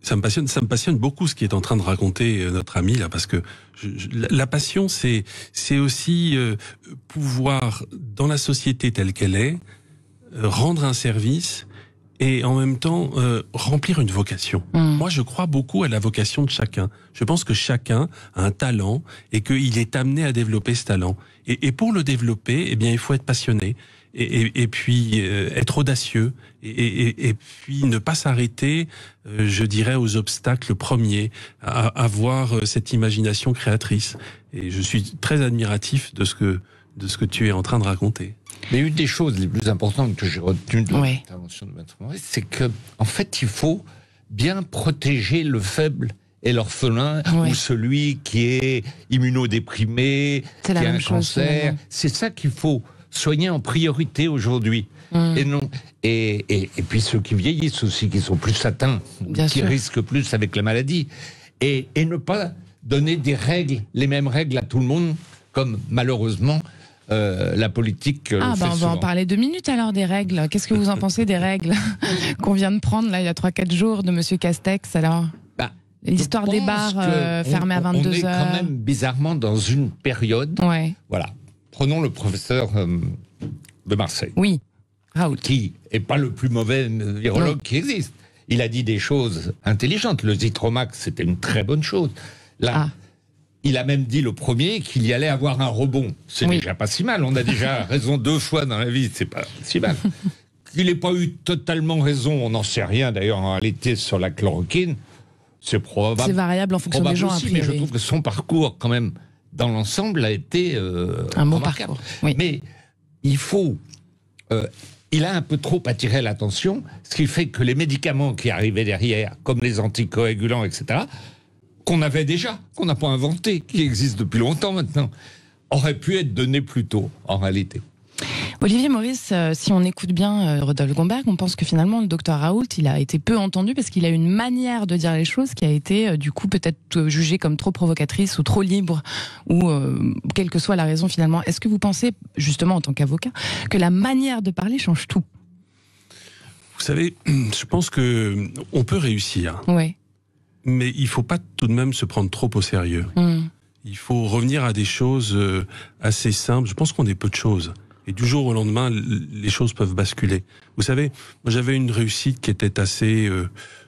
Ça me passionne beaucoup ce qui est en train de raconter notre ami là, parce que la passion, c'est aussi pouvoir, dans la société telle qu'elle est, rendre un service et en même temps remplir une vocation. Moi, je crois beaucoup à la vocation de chacun. Je pense que chacun a un talent et qu'il est amené à développer ce talent. Et pour le développer, eh bien, il faut être passionné et puis être audacieux et puis ne pas s'arrêter, je dirais, aux obstacles premiers, à avoir cette imagination créatrice. Et je suis très admiratif de ce que tu es en train de raconter. Mais une des choses les plus importantes que j'ai retenues de l'intervention de Maître Maurice, c'est que, en fait, il faut bien protéger le faible et l'orphelin, ou celui qui est immunodéprimé, qui a un cancer. C'est ça qu'il faut soigner en priorité aujourd'hui. Et non. Et puis ceux qui vieillissent aussi, qui sont plus atteints, qui risquent plus avec la maladie. Et ne pas donner des règles, les mêmes règles à tout le monde, comme malheureusement la politique. On va en parler 2 minutes alors des règles. Qu'est-ce que vous en pensez des règles qu'on vient de prendre là il y a 3-4 jours de Monsieur Castex alors? L'histoire des bars fermés à 22h. On est quand même bizarrement dans une période. Ouais. Voilà. Prenons le professeur de Marseille. Oui, Raoult. Qui n'est pas le plus mauvais virologue qui existe. Il a dit des choses intelligentes. Le Zithromax, c'était une très bonne chose. Là, il a même dit le premier qu'il y allait avoir un rebond. C'est déjà pas si mal. On a déjà raison 2 fois dans la vie. C'est pas si mal. Qu'il n'ait pas eu totalement raison, on n'en sait rien d'ailleurs en réalité sur la chloroquine. C'est probable. C'est variable en fonction des gens. Aussi, mais je trouve que son parcours, quand même, dans l'ensemble, a été un bon remarquable. parcours. Oui. Mais il faut... il a un peu trop attiré l'attention, ce qui fait que les médicaments qui arrivaient derrière, comme les anticoagulants, etc., qu'on avait déjà, qu'on n'a pas inventé, qui existent depuis longtemps maintenant, auraient pu être donnés plus tôt, en réalité. Olivier Maurice, si on écoute bien Rodolphe Gomberg, on pense que finalement le docteur Raoult, il a été peu entendu parce qu'il a une manière de dire les choses qui a été du coup peut-être jugée comme trop provocatrice ou trop libre ou quelle que soit la raison finalement. Est-ce que vous pensez, justement en tant qu'avocat, que la manière de parler change tout? Vous savez, je pense que on peut réussir. Oui. Mais il ne faut pas tout de même se prendre trop au sérieux. Il faut revenir à des choses assez simples. Je pense qu'on est peu de choses. Et du jour au lendemain, les choses peuvent basculer. Vous savez, moi j'avais une réussite qui était assez,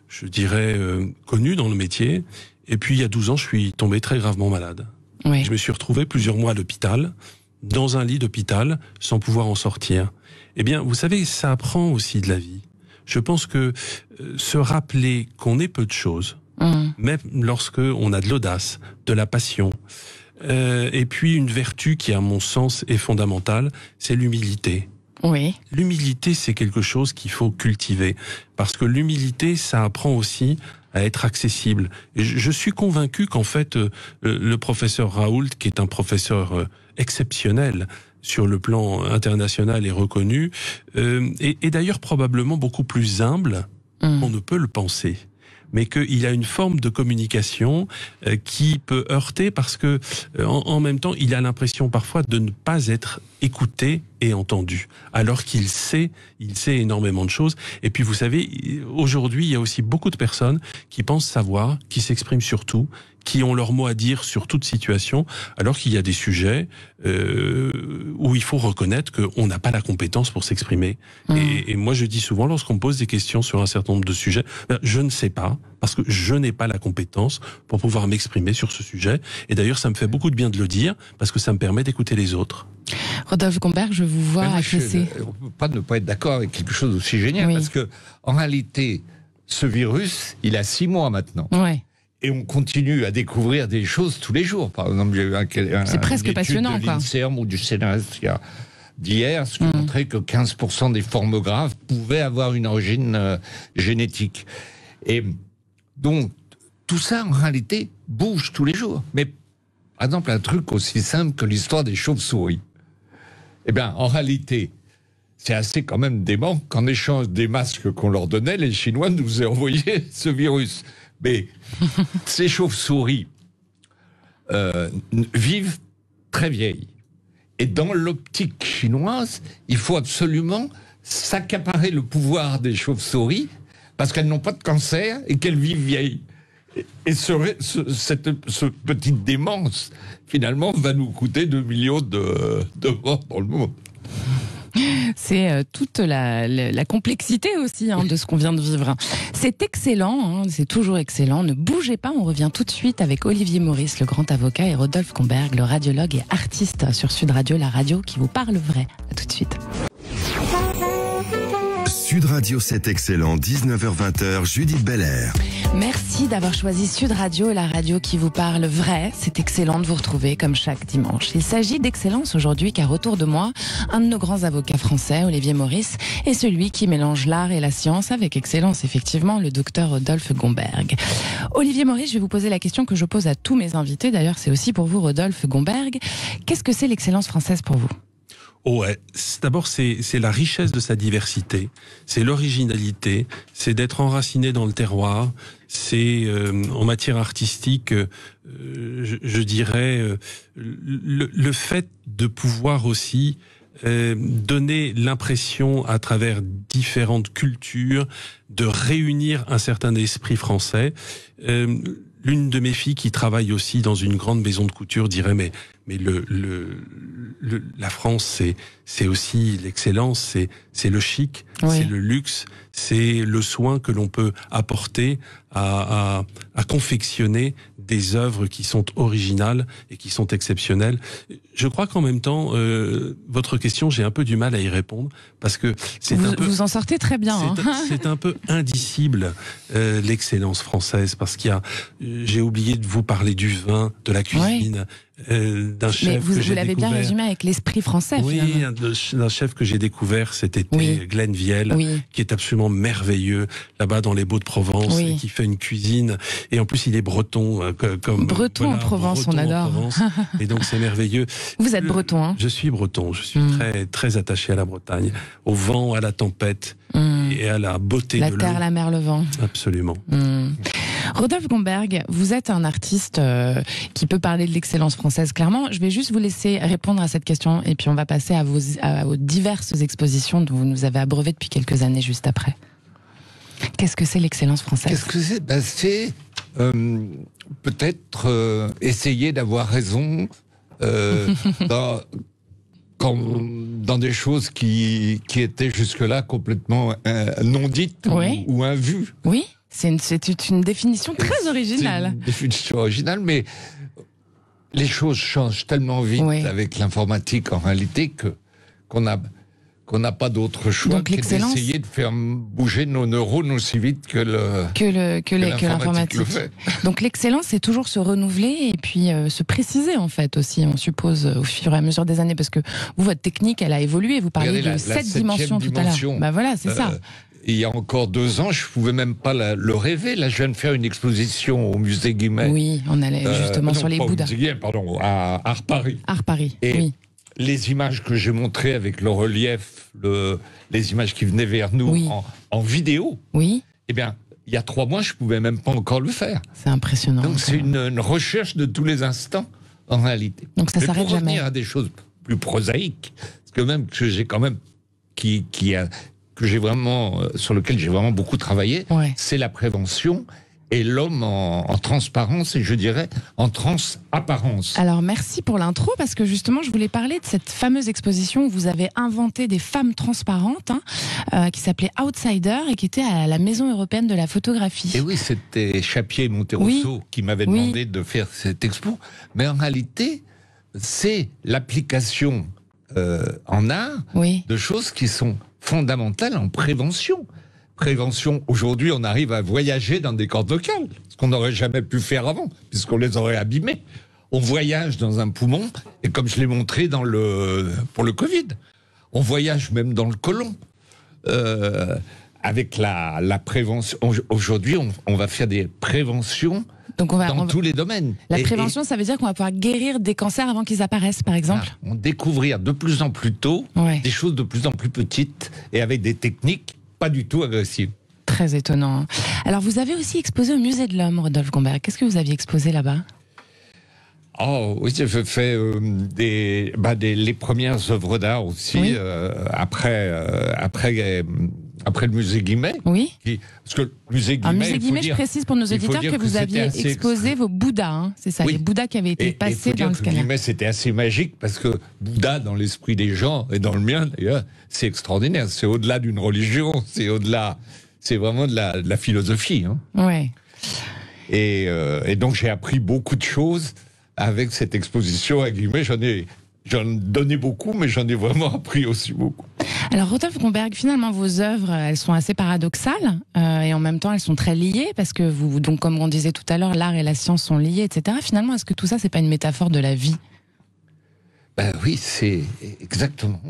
je dirais, connue dans le métier. Et puis il y a 12 ans, je suis tombé très gravement malade. Oui. Je me suis retrouvé plusieurs mois à l'hôpital, dans un lit d'hôpital, sans pouvoir en sortir. Eh bien, vous savez, ça apprend aussi de la vie. Je pense que se rappeler qu'on est peu de choses, même lorsque on a de l'audace, de la passion, et puis une vertu qui, à mon sens, est fondamentale, c'est l'humilité. Oui. L'humilité, c'est quelque chose qu'il faut cultiver, parce que l'humilité, ça apprend aussi à être accessible. Et je suis convaincu qu'en fait, le professeur Raoult, qui est un professeur exceptionnel sur le plan international et reconnu, est d'ailleurs probablement beaucoup plus humble qu'on ne peut le penser. Mais qu'il a une forme de communication qui peut heurter parce que, en même temps, il a l'impression parfois de ne pas être écouté et entendu, alors qu'il sait énormément de choses. Et puis, vous savez, aujourd'hui, il y a aussi beaucoup de personnes qui pensent savoir, qui s'expriment sur tout, qui ont leur mot à dire sur toute situation, alors qu'il y a des sujets où il faut reconnaître qu'on n'a pas la compétence pour s'exprimer. Et moi, je dis souvent, lorsqu'on me pose des questions sur un certain nombre de sujets, je ne sais pas, parce que je n'ai pas la compétence pour pouvoir m'exprimer sur ce sujet. Et d'ailleurs, ça me fait beaucoup de bien de le dire, parce que ça me permet d'écouter les autres. Rodolphe Gomberg, je vous vois acquiescer. On ne peut pas ne pas être d'accord avec quelque chose d'aussi génial, parce que, en réalité, ce virus, il a 6 mois maintenant. Ouais. Et on continue à découvrir des choses tous les jours. Par exemple, j'ai eu c'est presque passionnant, de l'INSERM ou du CNRS d'hier, ce qui montrait que 15% des formes graves pouvaient avoir une origine génétique. Et donc, tout ça, en réalité, bouge tous les jours. Mais, par exemple, un truc aussi simple que l'histoire des chauves-souris. Eh bien, en réalité, c'est assez quand même dément qu'en échange des masques qu'on leur donnait, les Chinois nous aient envoyé ce virus. Mais ces chauves-souris vivent très vieilles. Et dans l'optique chinoise, il faut absolument s'accaparer le pouvoir des chauves-souris parce qu'elles n'ont pas de cancer et qu'elles vivent vieilles. Et cette petite démence, finalement, va nous coûter 2 millions de morts dans le monde. C'est toute la complexité aussi de ce qu'on vient de vivre. C'est excellent, c'est toujours excellent. Ne bougez pas, on revient tout de suite avec Olivier Maurice, le grand avocat, et Rodolphe Gomberg, le radiologue et artiste sur Sud Radio, la radio qui vous parle vrai. À tout de suite. Sud Radio, c'est excellent, 19h-20h, Judith Belair. Merci d'avoir choisi Sud Radio, la radio qui vous parle vrai. C'est excellent de vous retrouver comme chaque dimanche. Il s'agit d'excellence aujourd'hui car autour de moi, un de nos grands avocats français, Olivier Maurice, est celui qui mélange l'art et la science avec excellence, effectivement, le docteur Rodolphe Gomberg. Olivier Maurice, je vais vous poser la question que je pose à tous mes invités. D'ailleurs, c'est aussi pour vous, Rodolphe Gomberg. Qu'est-ce que c'est l'excellence française pour vous ? Ouais, d'abord c'est la richesse de sa diversité, c'est l'originalité, c'est d'être enraciné dans le terroir, c'est en matière artistique, je dirais, le fait de pouvoir aussi donner l'impression à travers différentes cultures de réunir un certain esprit français. L'une de mes filles qui travaille aussi dans une grande maison de couture dirait mais la France c'est aussi l'excellence, c'est le chic, c'est le luxe, c'est le soin que l'on peut apporter à confectionner des œuvres qui sont originales et qui sont exceptionnelles. Je crois qu'en même temps, votre question, j'ai un peu du mal à y répondre parce que vous en sortez très bien. C'est un peu indicible l'excellence française parce qu'il y a, j'ai oublié de vous parler du vin, de la cuisine. D'un chef que j'ai découvert. Vous l'avez bien résumé avec l'esprit français. Oui, d'un chef que j'ai découvert cet été, Glenn Viel, qui est absolument merveilleux là-bas dans les Baux-de-Provence et qui fait une cuisine. Et en plus, il est breton, breton en Provence, on adore. Et donc c'est merveilleux. Vous êtes breton, hein? Je suis breton. Je suis très très attaché à la Bretagne, au vent, à la tempête et à la beauté de l'eau. La terre, la mer, le vent. Absolument. Rodolphe Gomberg, vous êtes un artiste qui peut parler de l'excellence française, clairement. Je vais juste vous laisser répondre à cette question et puis on va passer à vos diverses expositions dont vous nous avez abreuvé depuis quelques années juste après. Qu'est-ce que c'est l'excellence française? Qu'est-ce que c'est? C'est peut-être essayer d'avoir raison dans des choses qui étaient jusque-là complètement non dites ou invues. Oui. C'est une définition très originale. C'est une définition originale, mais les choses changent tellement vite avec l'informatique en réalité qu'on n'a pas d'autre choix que d'essayer de faire bouger nos neurones aussi vite que l'informatique le fait. Donc l'excellence, c'est toujours se renouveler et puis se préciser en fait aussi, on suppose, au fur et à mesure des années, parce que vous, votre technique, elle a évolué. Vous parliez de 7 dimensions tout à l'heure. Bah voilà, c'est ça. Il y a encore 2 ans, je pouvais même pas le rêver. Là, je viens de faire une exposition au musée Guimet. Oui, on allait justement sur les Bouddhas. Pardon, à Art Paris. Art Paris, et les images que j'ai montrées avec le relief, les images qui venaient vers nous en vidéo, eh bien, il y a 3 mois, je pouvais même pas encore le faire. C'est impressionnant. Donc c'est une recherche de tous les instants, en réalité. Donc ça s'arrête jamais. Pour revenir à des choses plus prosaïques, parce que même que j'ai quand même sur lequel j'ai vraiment beaucoup travaillé, c'est la prévention et l'homme en transparence et je dirais en transapparence. Alors merci pour l'intro parce que justement je voulais parler de cette fameuse exposition où vous avez inventé des femmes transparentes qui s'appelait Outsider et qui était à la Maison européenne de la photographie. Et oui, c'était Chapier et Monterosso qui m'avaient demandé de faire cette expo, mais en réalité c'est l'application en art de choses qui sont fondamentale en prévention. Prévention, aujourd'hui, on arrive à voyager dans des cordes vocales, ce qu'on n'aurait jamais pu faire avant, puisqu'on les aurait abîmés. On voyage dans un poumon, et comme je l'ai montré pour le Covid, on voyage même dans le côlon. Avec la prévention, aujourd'hui, on va faire des préventions dans tous les domaines. La prévention, ça veut dire qu'on va pouvoir guérir des cancers avant qu'ils apparaissent, par exemple. On découvrir de plus en plus tôt des choses de plus en plus petites et avec des techniques pas du tout agressives. Très étonnant. Alors, vous avez aussi exposé au Musée de l'Homme, Rodolphe Gomberg. Qu'est-ce que vous aviez exposé là-bas? Oh oui, j'ai fait les premières œuvres d'art aussi après le musée Guimet. Oui. Parce que le musée Guimet. Musée Guimet, je précise pour nos auditeurs que vous aviez exposé vos Bouddhas. C'est ça, les Bouddhas qui avaient été passés dans le scanner. Guimet, c'était assez magique parce que Bouddha, dans l'esprit des gens et dans le mien d'ailleurs, c'est extraordinaire. C'est au-delà d'une religion, c'est vraiment de la philosophie. Ouais. Et donc j'ai appris beaucoup de choses avec cette exposition à Guimet. J'en donnais beaucoup, mais j'en ai vraiment appris aussi beaucoup. Alors, Rodolphe Gomberg, finalement, vos œuvres, elles sont assez paradoxales et en même temps, elles sont très liées parce que donc, comme on disait tout à l'heure, l'art et la science sont liés, etc. Finalement, est-ce que tout ça, c'est pas une métaphore de la vie? Oui, c'est exactement.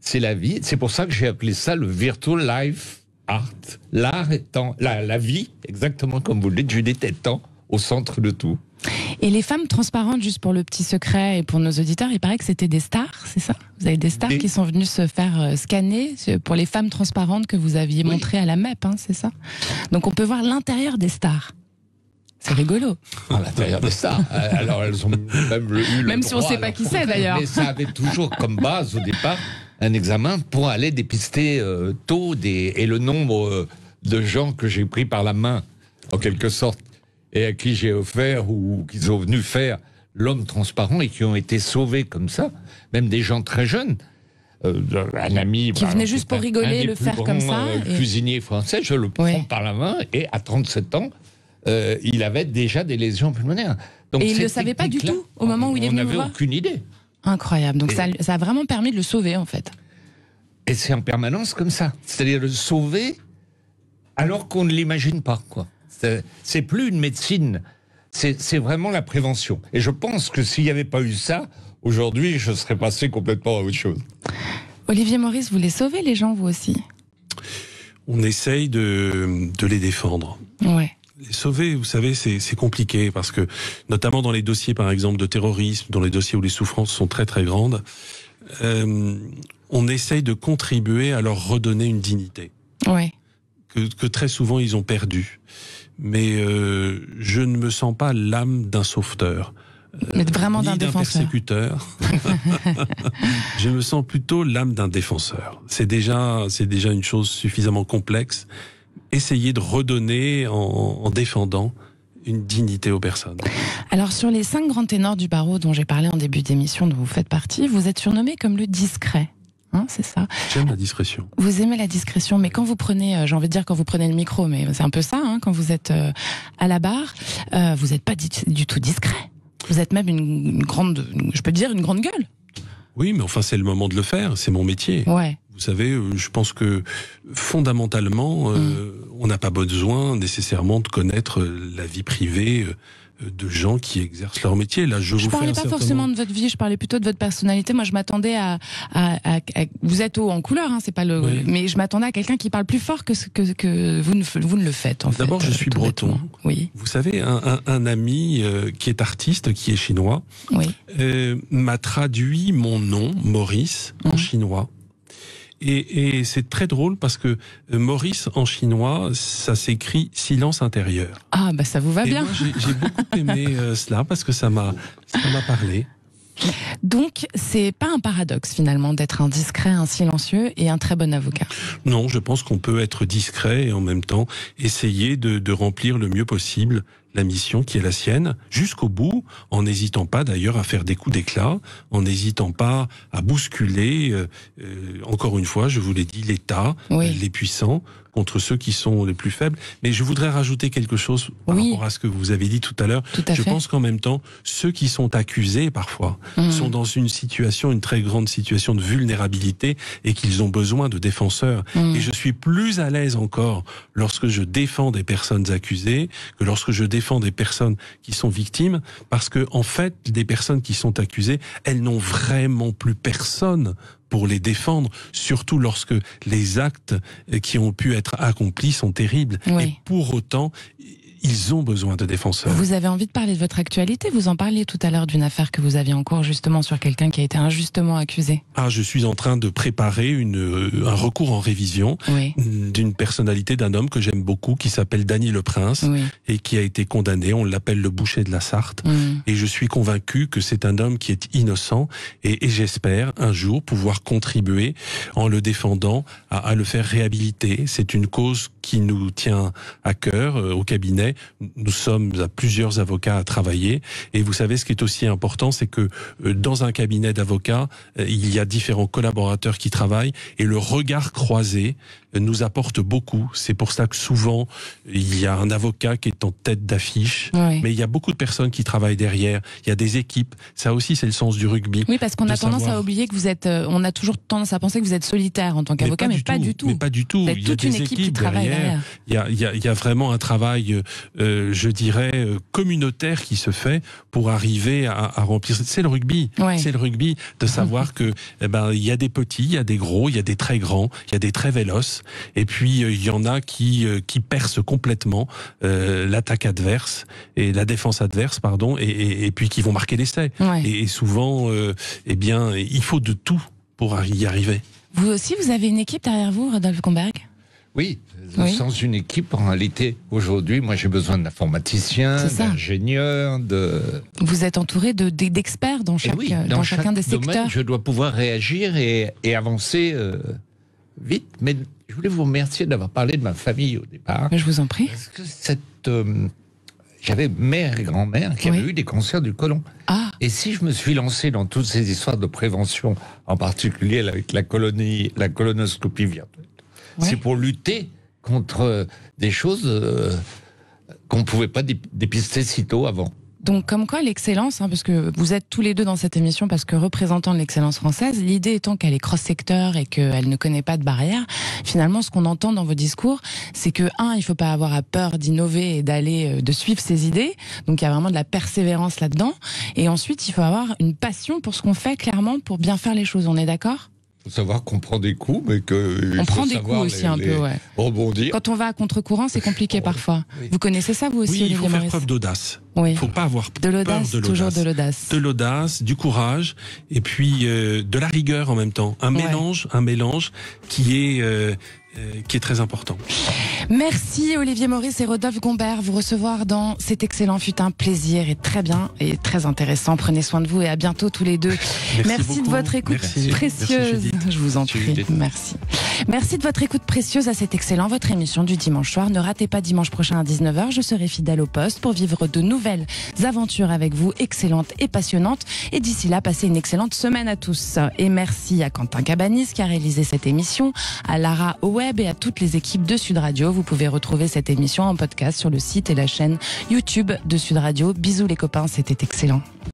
C'est la vie. C'est pour ça que j'ai appelé ça le Virtual Life Art. L'art étant la vie, exactement comme vous le dites, Judith, étant au centre de tout. Et les femmes transparentes, juste pour le petit secret et pour nos auditeurs, il paraît que c'était des stars, c'est ça? Vous avez des stars qui sont venues se faire scanner pour les femmes transparentes que vous aviez montrées à la MEP, hein, c'est ça? Donc on peut voir l'intérieur des stars. C'est rigolo. À l'intérieur des stars. Alors elles ont même eu même si on ne sait pas qui c'est d'ailleurs. Mais ça avait toujours comme base au départ un examen pour aller dépister tôt et le nombre de gens que j'ai pris par la main, en quelque sorte, et à qui j'ai offert ou qui sont venus faire l'homme transparent et qui ont été sauvés comme ça, même des gens très jeunes. Un ami qui venait juste pour rigoler, le faire comme ça. Cuisinier français, je le prends par la main et à 37 ans, il avait déjà des lésions pulmonaires. Donc, et il ne le savait pas du tout au moment où il est venu vous voir. On n'avait aucune idée. Incroyable. Donc ça a vraiment permis de le sauver en fait. Et c'est en permanence comme ça. C'est-à-dire le sauver alors qu'on ne l'imagine pas, quoi. C'est plus une médecine, c'est vraiment la prévention. Et je pense que s'il n'y avait pas eu ça, aujourd'hui, je serais passé complètement à autre chose. Olivier Maurice, vous les sauvez, les gens, vous aussi? On essaye de les défendre. Ouais. Les sauver, vous savez, c'est compliqué, parce que, notamment dans les dossiers, par exemple, de terrorisme, dans les dossiers où les souffrances sont très très grandes, on essaye de contribuer à leur redonner une dignité. Ouais. Que très souvent ils ont perdu. Mais je ne me sens pas l'âme d'un sauveteur. Mais vraiment d'un défenseur. Persécuteur. Je me sens plutôt l'âme d'un défenseur. C'est déjà une chose suffisamment complexe. Essayer de redonner en défendant une dignité aux personnes. Alors sur les 5 grands ténors du barreau dont j'ai parlé en début d'émission, dont vous faites partie, vous êtes surnommé comme le discret. Hein, c'est ça. J'aime la discrétion. Vous aimez la discrétion, mais quand vous prenez, j'ai envie de dire quand vous prenez le micro, mais c'est un peu ça, hein, quand vous êtes à la barre, vous n'êtes pas du tout discret. Vous êtes même une grande, je peux dire une grande gueule. Oui, mais enfin c'est le moment de le faire, c'est mon métier. Ouais. Vous savez, je pense que fondamentalement, on n'a pas besoin nécessairement de connaître la vie privée de gens qui exercent leur métier. Là, je parlais pas forcément de votre vie, je parlais plutôt de votre personnalité. Moi, je m'attendais à vous êtes haut en couleur, hein, c'est pas le, oui. Mais je m'attendais à quelqu'un qui parle plus fort que vous ne le faites. D'abord, je suis breton. Oui. Vous savez, un ami qui est artiste, qui est chinois, oui. M'a traduit mon nom, Maurice, en chinois. Et c'est très drôle parce que Maurice en chinois, ça s'écrit silence intérieur. Ah bah ça vous va bien. Moi, j'ai beaucoup aimé cela parce que ça m'a parlé. Donc c'est pas un paradoxe finalement d'être un discret, un silencieux et un très bon avocat. Non, je pense qu'on peut être discret et en même temps essayer de remplir le mieux possible la mission qui est la sienne, jusqu'au bout, en n'hésitant pas d'ailleurs à faire des coups d'éclat, en n'hésitant pas à bousculer, encore une fois, je vous l'ai dit, l'État, les puissants, contre ceux qui sont les plus faibles. Mais je voudrais rajouter quelque chose par rapport à ce que vous avez dit tout à l'heure. Je pense qu'en même temps, ceux qui sont accusés parfois sont dans une situation, une très grande situation de vulnérabilité et qu'ils ont besoin de défenseurs. Et je suis plus à l'aise encore lorsque je défends des personnes accusées que lorsque je défends des personnes qui sont victimes, parce que en fait, des personnes qui sont accusées, elles n'ont vraiment plus personne pour les défendre, surtout lorsque les actes qui ont pu être accomplis sont terribles. Oui. Et pour autant, ils ont besoin de défenseurs. Vous avez envie de parler de votre actualité? Vous en parliez tout à l'heure d'une affaire que vous aviez en cours justement sur quelqu'un qui a été injustement accusé. Ah, je suis en train de préparer un recours en révision d'une personnalité d'un homme que j'aime beaucoup, qui s'appelle Dany Le Prince et qui a été condamné. On l'appelle le boucher de la Sarthe. Et je suis convaincu que c'est un homme qui est innocent et j'espère un jour pouvoir contribuer en le défendant à le faire réhabiliter. C'est une cause qui nous tient à cœur au cabinet. Nous sommes à plusieurs avocats à travailler et vous savez ce qui est aussi important, c'est que dans un cabinet d'avocats, il y a différents collaborateurs qui travaillent et le regard croisé nous apporte beaucoup. C'est pour ça que souvent il y a un avocat qui est en tête d'affiche, mais il y a beaucoup de personnes qui travaillent derrière. Il y a des équipes. Ça aussi, c'est le sens du rugby. Oui, parce qu'on a tendance à oublier que vous êtes. On a toujours tendance à penser que vous êtes solitaire en tant qu'avocat, mais pas du tout. Mais pas du tout. Il y a toute une équipe qui travaille derrière. Il y a vraiment un travail je dirais, communautaire qui se fait pour arriver à remplir. C'est le rugby. Ouais. C'est le rugby de savoir que, il y a des petits, il y a des gros, il y a des très grands, il y a des très véloces, et puis il y en a qui percent complètement l'attaque adverse et la défense adverse, pardon, et puis qui vont marquer l'essai. Ouais. Et souvent, il faut de tout pour y arriver. Vous aussi, vous avez une équipe derrière vous, Rodolphe Gomberg ? Oui, sans une équipe, en réalité, aujourd'hui, moi j'ai besoin d'informaticiens, d'ingénieurs, Vous êtes entouré d'experts dans chacun des secteurs. Domaine, je dois pouvoir réagir et avancer vite. Mais je voulais vous remercier d'avoir parlé de ma famille au départ. Mais je vous en prie. Parce que j'avais mère et grand-mère qui avaient eu des cancers du côlon. Ah. Et si je me suis lancé dans toutes ces histoires de prévention, en particulier avec la colonoscopie virtuelle, c'est pour lutter contre des choses qu'on ne pouvait pas dépister si tôt avant. Donc comme quoi l'excellence, parce que vous êtes tous les deux dans cette émission parce que représentants de l'excellence française, l'idée étant qu'elle est cross-secteur et qu'elle ne connaît pas de barrières, finalement ce qu'on entend dans vos discours, c'est que il ne faut pas avoir peur d'innover et de suivre ses idées, donc il y a vraiment de la persévérance là-dedans, et ensuite il faut avoir une passion pour ce qu'on fait clairement pour bien faire les choses, on est d'accord ? Il faut savoir qu'on prend des coups, mais on prend des coups aussi un peu, ouais. Rebondir. Quand on va à contre-courant, c'est compliqué parfois. Oui. Vous connaissez ça, vous aussi, Oui, il faut faire preuve d'audace. Il ne faut pas avoir peur de l'audace. Toujours de l'audace. De l'audace, du courage, et puis de la rigueur en même temps. Un mélange qui est très important. Merci Olivier Maurice et Rodolphe Gomberg. Vous recevoir dans cet excellent fut un plaisir et très bien et très intéressant. Prenez soin de vous et à bientôt tous les deux. Merci de votre écoute précieuse. Merci, je vous en prie. Merci. Merci de votre écoute précieuse à cet excellent, votre émission du dimanche soir. Ne ratez pas dimanche prochain à 19h. Je serai fidèle au poste pour vivre de nouvelles aventures avec vous, excellentes et passionnantes. Et d'ici là, passez une excellente semaine à tous. Et merci à Quentin Cabanis qui a réalisé cette émission, à Lara Web et à toutes les équipes de Sud Radio. Vous pouvez retrouver cette émission en podcast sur le site et la chaîne YouTube de Sud Radio. Bisous les copains, c'était excellent.